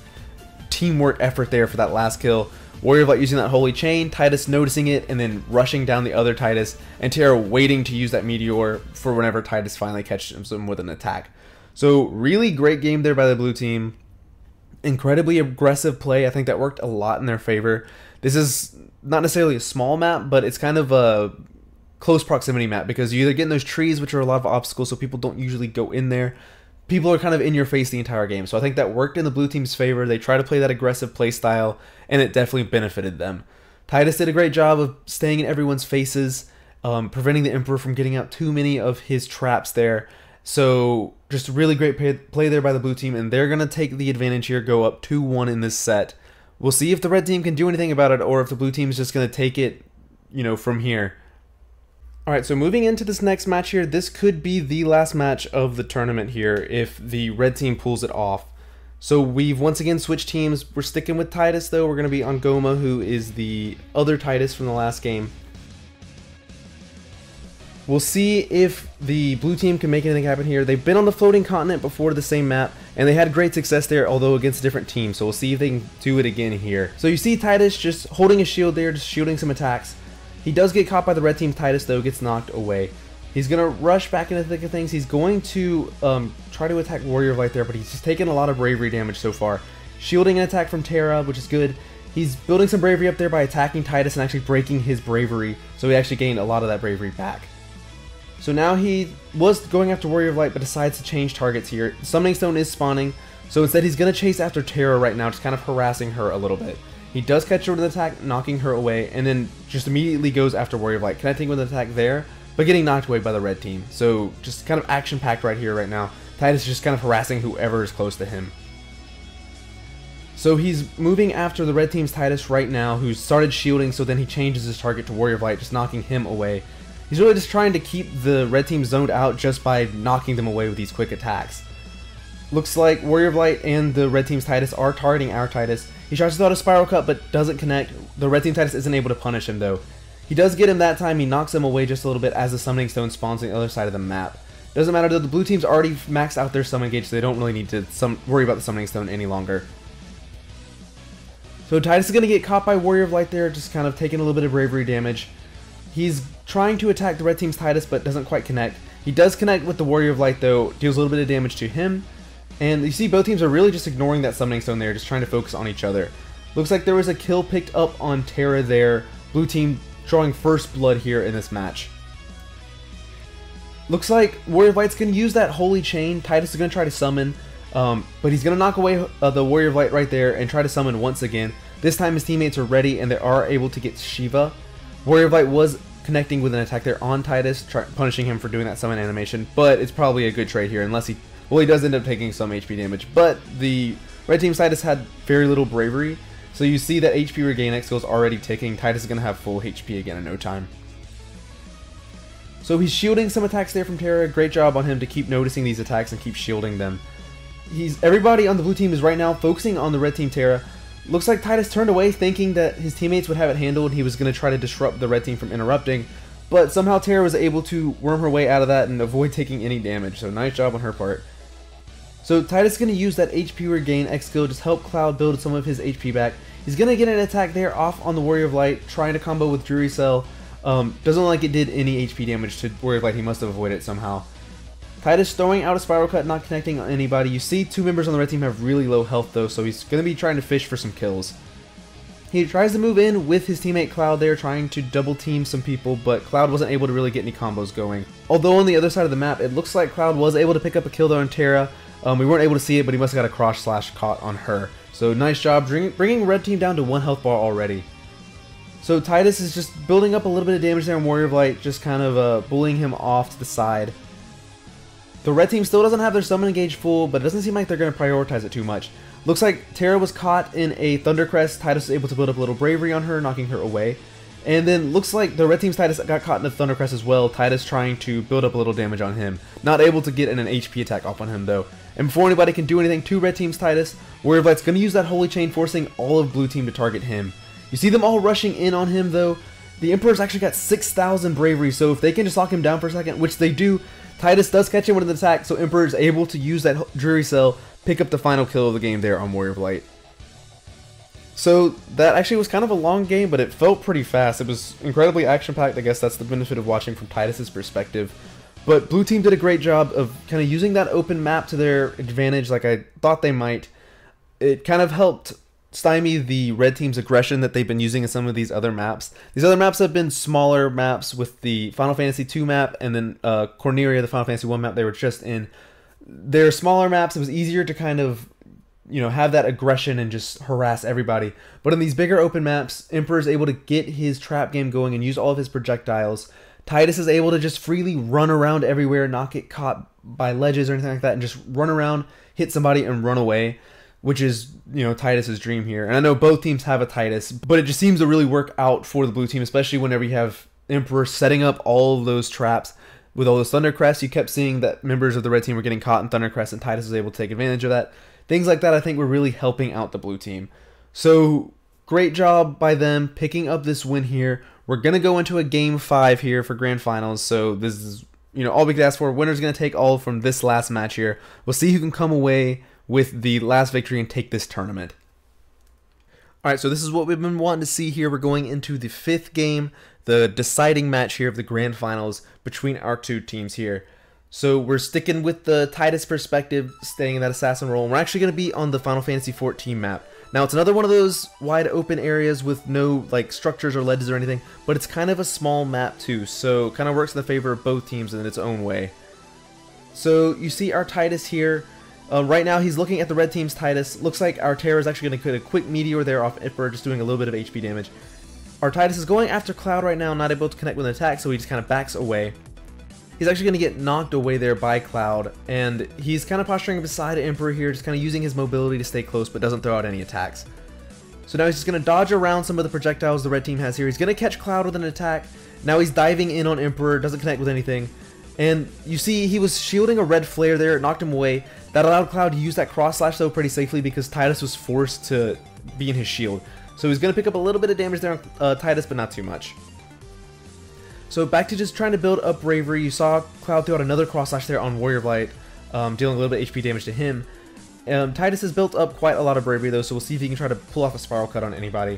teamwork effort there for that last kill. Warrior of Light using that Holy Chain, Titus noticing it, and then rushing down the other Titus, and Terra waiting to use that Meteor for whenever Titus finally catches him with an attack. So really great game there by the blue team. Incredibly aggressive play. I think that worked a lot in their favor. This is not necessarily a small map, but it's kind of a close proximity map because you either get in those trees, which are a lot of obstacles, so people don't usually go in there. People are kind of in your face the entire game. So I think that worked in the blue team's favor. They try to play that aggressive play style, and it definitely benefited them. Titus did a great job of staying in everyone's faces, preventing the Emperor from getting out too many of his traps there. So just a really great play there by the blue team, and they're going to take the advantage here, go up 2-1 in this set. We'll see if the red team can do anything about it, or if the blue team is just going to take it, from here. Alright, so moving into this next match here, this could be the last match of the tournament here if the red team pulls it off. So we've once again switched teams. We're sticking with Titus though. We're going to be on Goma, who is the other Titus from the last game. We'll see if the blue team can make anything happen here. They've been on the floating continent before the same map, and they had great success there, although against a different team. So we'll see if they can do it again here. So you see Titus just holding a shield there, just shielding some attacks. He does get caught by the red team Titus though, gets knocked away. He's going to rush back into the thick of things. He's going to try to attack Warrior of Light there, but he's just taken a lot of bravery damage so far. Shielding an attack from Terra, which is good. He's building some bravery up there by attacking Titus and actually breaking his bravery, so he actually gained a lot of that bravery back. So now he was going after Warrior of Light, but decides to change targets here. Summoning Stone is spawning, so instead he's going to chase after Terra right now, just kind of harassing her a little bit. He does catch her with an attack, knocking her away, and then just immediately goes after Warrior of Light, connecting with an attack there, but getting knocked away by the red team. So just kind of action-packed right here, right now. Titus is just kind of harassing whoever is close to him. So he's moving after the red team's Titus right now, who started shielding, so then he changes his target to Warrior of Light, just knocking him away. He's really just trying to keep the red team zoned out just by knocking them away with these quick attacks. Looks like Warrior of Light and the red team's Titus are targeting our Titus. He tries to throw out a Spiral Cut but doesn't connect. The red team Titus isn't able to punish him though. He does get him that time. He knocks him away just a little bit as the Summoning Stone spawns on the other side of the map. Doesn't matter though, the blue team's already maxed out their summon gauge, so they don't really need to worry about the Summoning Stone any longer. So Titus is going to get caught by Warrior of Light there, just kind of taking a little bit of bravery damage. He's trying to attack the red team's Titus, but doesn't quite connect. He does connect with the Warrior of Light though, deals a little bit of damage to him. And you see both teams are really just ignoring that Summoning Stone there, just trying to focus on each other. Looks like there was a kill picked up on Terra there. Blue team drawing first blood here in this match. Looks like Warrior of Light's going to use that Holy Chain. Titus is going to try to summon, but he's going to knock away the Warrior of Light right there and try to summon once again. This time his teammates are ready and they are able to get Shiva. Warrior of Light was connecting with an attack there on Titus, punishing him for doing that summon animation, but it's probably a good trade here unless he... Well, he does end up taking some HP damage, but the red team's Titus had very little bravery, so you see that HP regain X skills already ticking. Titus is going to have full HP again in no time. So he's shielding some attacks there from Terra. Great job on him to keep noticing these attacks and keep shielding them. Everybody on the blue team is right now focusing on the red team Terra. Looks like Titus turned away thinking that his teammates would have it handled and he was going to try to disrupt the red team from interrupting, but somehow Terra was able to worm her way out of that and avoid taking any damage, so nice job on her part. So Titus is going to use that HP regain X skill, just help Cloud build some of his HP back. He's going to get an attack there off on the Warrior of Light, trying to combo with Jury Cell. Doesn't look like it did any HP damage to Warrior of Light. He must have avoided it somehow. Titus throwing out a Spiral Cut, not connecting on anybody. You see two members on the red team have really low health though, so he's going to be trying to fish for some kills. He tries to move in with his teammate Cloud there, trying to double team some people, but Cloud wasn't able to really get any combos going. Although on the other side of the map, it looks like Cloud was able to pick up a kill there on Terra. We weren't able to see it, but he must have got a cross slash caught on her. So nice job bringing red team down to 1 health bar already. So Titus is just building up a little bit of damage there on Warrior of Light, just kind of bullying him off to the side. The red team still doesn't have their summon engaged full, but it doesn't seem like they're going to prioritize it too much. Looks like Terra was caught in a Thunder Crest. Titus was able to build up a little bravery on her, knocking her away. And then looks like the red team's Titus got caught in the Thunder Crest as well. Titus trying to build up a little damage on him. Not able to get an HP attack off on him though. And before anybody can do anything to red team's Titus, Warrior of Light's going to use that Holy Chain, forcing all of blue team to target him. You see them all rushing in on him though. The Emperor's actually got 6,000 bravery, so if they can just lock him down for a second, which they do, Titus does catch him with an attack, so Emperor is able to use that Dreary Cell, pick up the final kill of the game there on Warrior of Light. So that actually was kind of a long game, but it felt pretty fast. It was incredibly action-packed. I guess that's the benefit of watching from Titus's perspective. But blue team did a great job of kind of using that open map to their advantage like I thought they might. It kind of helped stymie the red team's aggression that they've been using in some of these other maps. These other maps have been smaller maps with the Final Fantasy II map and then Corneria, the Final Fantasy I map they were just in. They're smaller maps. It was easier to kind of, you know, have that aggression and just harass everybody. But in these bigger open maps, Emperor is able to get his trap game going and use all of his projectiles. Titus is able to just freely run around everywhere, not get caught by ledges or anything like that, and just run around, hit somebody, and run away, which is, you know, Titus's dream here. And I know both teams have a Titus, but it just seems to really work out for the blue team, especially whenever you have Emperor setting up all of those traps. With all those Thunder Crests, you kept seeing that members of the red team were getting caught in Thunder Crest, and Titus was able to take advantage of that. Things like that I think were really helping out the blue team. So great job by them picking up this win here. We're going to go into a Game 5 here for Grand Finals, so this is, you know, all we could ask for. Winner's going to take all from this last match here. We'll see who can come away with the last victory and take this tournament. Alright, so this is what we've been wanting to see here. We're going into the 5th game, the deciding match here of the Grand Finals between our two teams here. So we're sticking with the Titus perspective, staying in that assassin role, and we're actually going to be on the Final Fantasy XIV map. Now it's another one of those wide open areas with no like structures or ledges or anything, but it's kind of a small map too, so kind of works in the favor of both teams in its own way. So you see our Titus here. Right now he's looking at the red team's Titus. Looks like our Terra is actually going to get a quick meteor there off Emperor, just doing a little bit of HP damage. Our Titus is going after Cloud right now, not able to connect with an attack, so he just kind of backs away. He's actually going to get knocked away there by Cloud, and he's kind of posturing beside Emperor here, just kind of using his mobility to stay close, but doesn't throw out any attacks. So now he's just going to dodge around some of the projectiles the red team has here. He's going to catch Cloud with an attack. Now he's diving in on Emperor, doesn't connect with anything. And you see he was shielding a red flare there, it knocked him away. That allowed Cloud to use that cross slash though pretty safely because Titus was forced to be in his shield. So he's going to pick up a little bit of damage there on Titus, but not too much. So back to just trying to build up bravery. You saw Cloud throw out another cross slash there on Warrior of Light, dealing a little bit of HP damage to him. Titus has built up quite a lot of bravery though, so we'll see if he can try to pull off a spiral cut on anybody.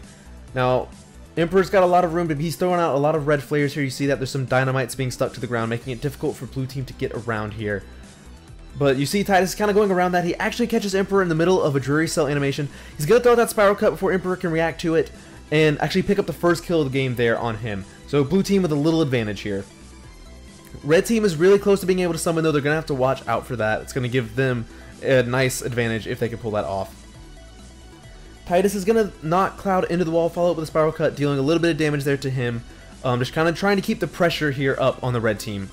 Now, Emperor's got a lot of room, but he's throwing out a lot of red flares here. You see that there's some dynamites being stuck to the ground, making it difficult for blue team to get around here. But you see Titus is kind of going around that. He actually catches Emperor in the middle of a Dreary Cell animation. He's going to throw that spiral cut before Emperor can react to it and actually pick up the first kill of the game there on him. So blue team with a little advantage here. Red team is really close to being able to summon though. They're going to have to watch out for that. It's going to give them a nice advantage if they can pull that off. Titus is going to knock Cloud into the wall, follow up with a spiral cut, dealing a little bit of damage there to him. Just kind of trying to keep the pressure here up on the red team.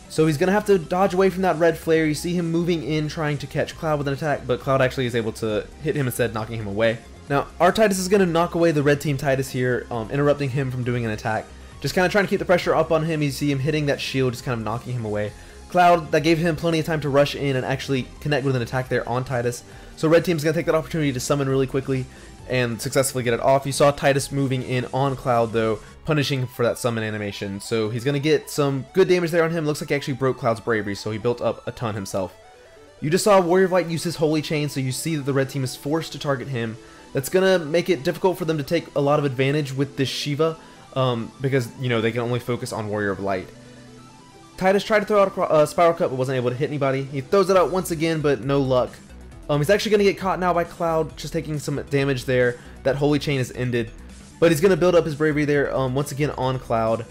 So he's going to have to dodge away from that red flare. You see him moving in, trying to catch Cloud with an attack, but Cloud actually is able to hit him instead, knocking him away. Now, our Titus is going to knock away the red team Titus here, interrupting him from doing an attack. Just kind of trying to keep the pressure up on him. You see him hitting that shield, just kind of knocking him away. Cloud, that gave him plenty of time to rush in and actually connect with an attack there on Titus. So red team's going to take that opportunity to summon really quickly and successfully get it off. You saw Titus moving in on Cloud though, punishing him for that summon animation. So he's going to get some good damage there on him. Looks like he actually broke Cloud's bravery, so he built up a ton himself. You just saw Warrior of Light use his Holy Chain, so you see that the red team is forced to target him. That's going to make it difficult for them to take a lot of advantage with this Shiva, because, you know, they can only focus on Warrior of Light. Titus tried to throw out a spiral cut, but wasn't able to hit anybody. He throws it out once again, but no luck. He's actually going to get caught now by Cloud, just taking some damage there. That Holy Chain is ended. But he's going to build up his bravery there once again on Cloud.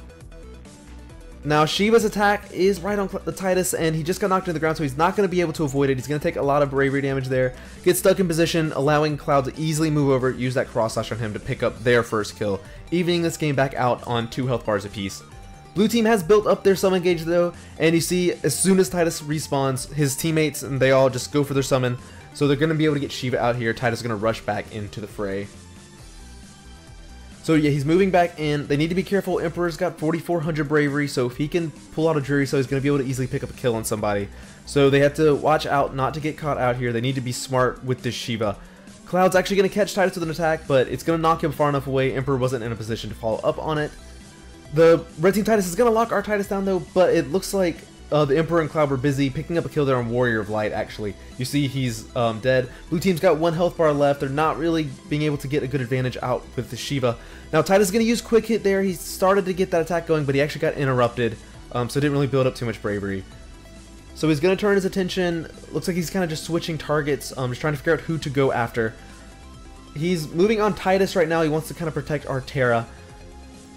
Now Shiva's attack is right on the Titus, and he just got knocked to the ground, so he's not going to be able to avoid it. He's going to take a lot of bravery damage there, get stuck in position, allowing Cloud to easily move over, use that cross slash on him to pick up their first kill, evening this game back out on 2 health bars apiece. Blue team has built up their summon gauge though, and you see as soon as Titus respawns, his teammates and they all just go for their summon, so they're going to be able to get Shiva out here. Titus is going to rush back into the fray. So yeah, he's moving back in. They need to be careful. Emperor's got 4,400 bravery, so if he can pull out a jury, so he's going to be able to easily pick up a kill on somebody. So they have to watch out not to get caught out here. They need to be smart with this Shiva. Cloud's actually going to catch Titus with an attack, but it's going to knock him far enough away. Emperor wasn't in a position to follow up on it. The red team Titus is going to lock our Titus down though, but it looks like the Emperor and Cloud were busy picking up a kill there on Warrior of Light, actually. You see he's dead. Blue team's got 1 health bar left. They're not really being able to get a good advantage out with the Shiva. Now Titus is going to use quick hit there. He started to get that attack going, but he actually got interrupted, so didn't really build up too much bravery. So he's going to turn his attention. Looks like he's kind of just switching targets, just trying to figure out who to go after. He's moving on Titus right now. He wants to kind of protect our Terra.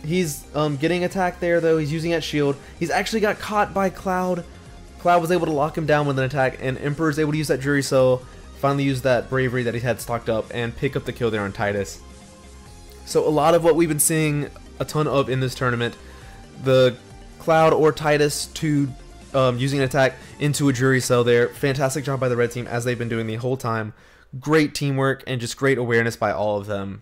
He's getting attacked there though. He's using that shield. He's actually got caught by Cloud. Cloud was able to lock him down with an attack, and Emperor is able to use that jury cell, finally use that bravery that he had stocked up, and pick up the kill there on Titus. So a lot of what we've been seeing a ton of in this tournament, the Cloud or Titus to using an attack into a jury cell there. Fantastic job by the red team as they've been doing the whole time. Great teamwork and just great awareness by all of them.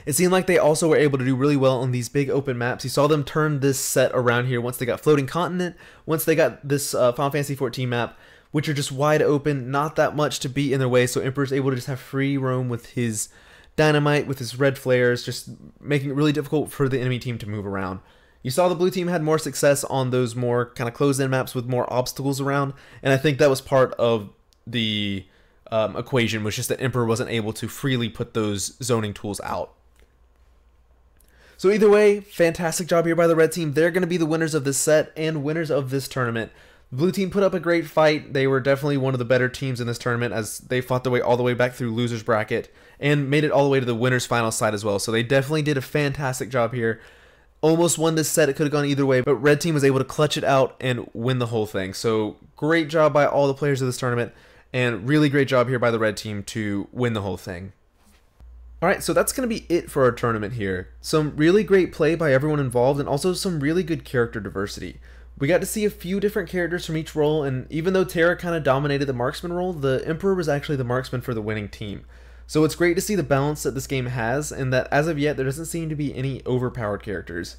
It seemed like they also were able to do really well on these big open maps. You saw them turn this set around here once they got Floating Continent, once they got this Final Fantasy XIV map, which are just wide open, not that much to be in their way, so Emperor's able to just have free roam with his dynamite, with his red flares, just making it really difficult for the enemy team to move around. You saw the blue team had more success on those more kind of closed-in maps with more obstacles around, and I think that was part of the equation, was just that Emperor wasn't able to freely put those zoning tools out. So either way, fantastic job here by the red team. They're going to be the winners of this set and winners of this tournament. The blue team put up a great fight. They were definitely one of the better teams in this tournament as they fought their way all the way back through losers bracket and made it all the way to the winners final side as well. So they definitely did a fantastic job here. Almost won this set. It could have gone either way, but red team was able to clutch it out and win the whole thing. So great job by all the players of this tournament, and really great job here by the red team to win the whole thing. Alright, so that's going to be it for our tournament here. Some really great play by everyone involved, and also some really good character diversity. We got to see a few different characters from each role, and even though Terra kind of dominated the marksman role, the Emperor was actually the marksman for the winning team. So it's great to see the balance that this game has, and that as of yet there doesn't seem to be any overpowered characters.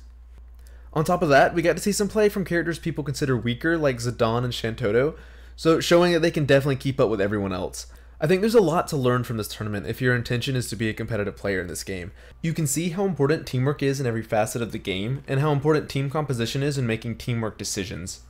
On top of that, we got to see some play from characters people consider weaker, like Zidane and Shantoto, so showing that they can definitely keep up with everyone else. I think there's a lot to learn from this tournament if your intention is to be a competitive player in this game. You can see how important teamwork is in every facet of the game, and how important team composition is in making teamwork decisions.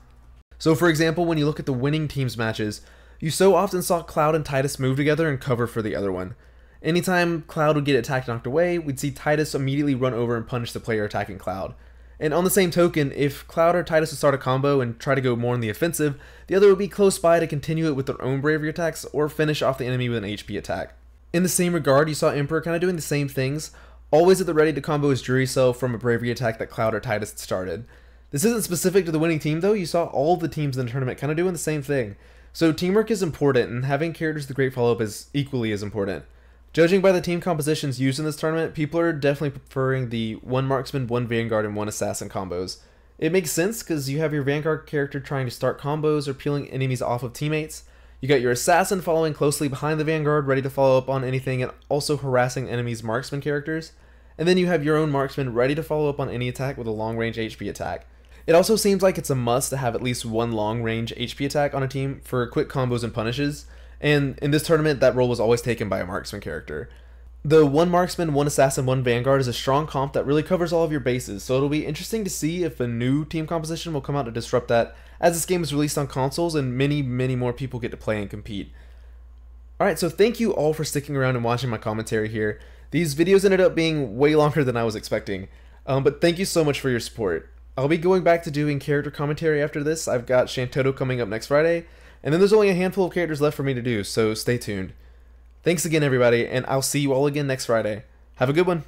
So for example, when you look at the winning teams matches, you so often saw Cloud and Titus move together and cover for the other one. Anytime Cloud would get attacked and knocked away, we'd see Titus immediately run over and punish the player attacking Cloud. And on the same token, if Cloud or Titus would start a combo and try to go more on the offensive, the other would be close by to continue it with their own bravery attacks or finish off the enemy with an HP attack. In the same regard, you saw Emperor kind of doing the same things, always at the ready to combo his Jury Cell from a bravery attack that Cloud or Titus had started. This isn't specific to the winning team though, you saw all the teams in the tournament kind of doing the same thing. So teamwork is important, and having characters with great follow-up is equally as important. Judging by the team compositions used in this tournament, people are definitely preferring the 1 marksman, 1 vanguard, and 1 assassin combos. It makes sense because you have your vanguard character trying to start combos or peeling enemies off of teammates. You got your assassin following closely behind the vanguard, ready to follow up on anything and also harassing enemies' marksman characters. And then you have your own marksman ready to follow up on any attack with a long range HP attack. It also seems like it's a must to have at least 1 long range HP attack on a team for quick combos and punishes. And in this tournament, that role was always taken by a marksman character. The 1 marksman, 1 assassin, 1 vanguard is a strong comp that really covers all of your bases, so it'll be interesting to see if a new team composition will come out to disrupt that, as this game is released on consoles and many more people get to play and compete. Alright, so thank you all for sticking around and watching my commentary here. These videos ended up being way longer than I was expecting, but thank you so much for your support. I'll be going back to doing character commentary after this. I've got Shantoto coming up next Friday, and then there's only a handful of characters left for me to do, so stay tuned. Thanks again, everybody, and I'll see you all again next Friday. Have a good one.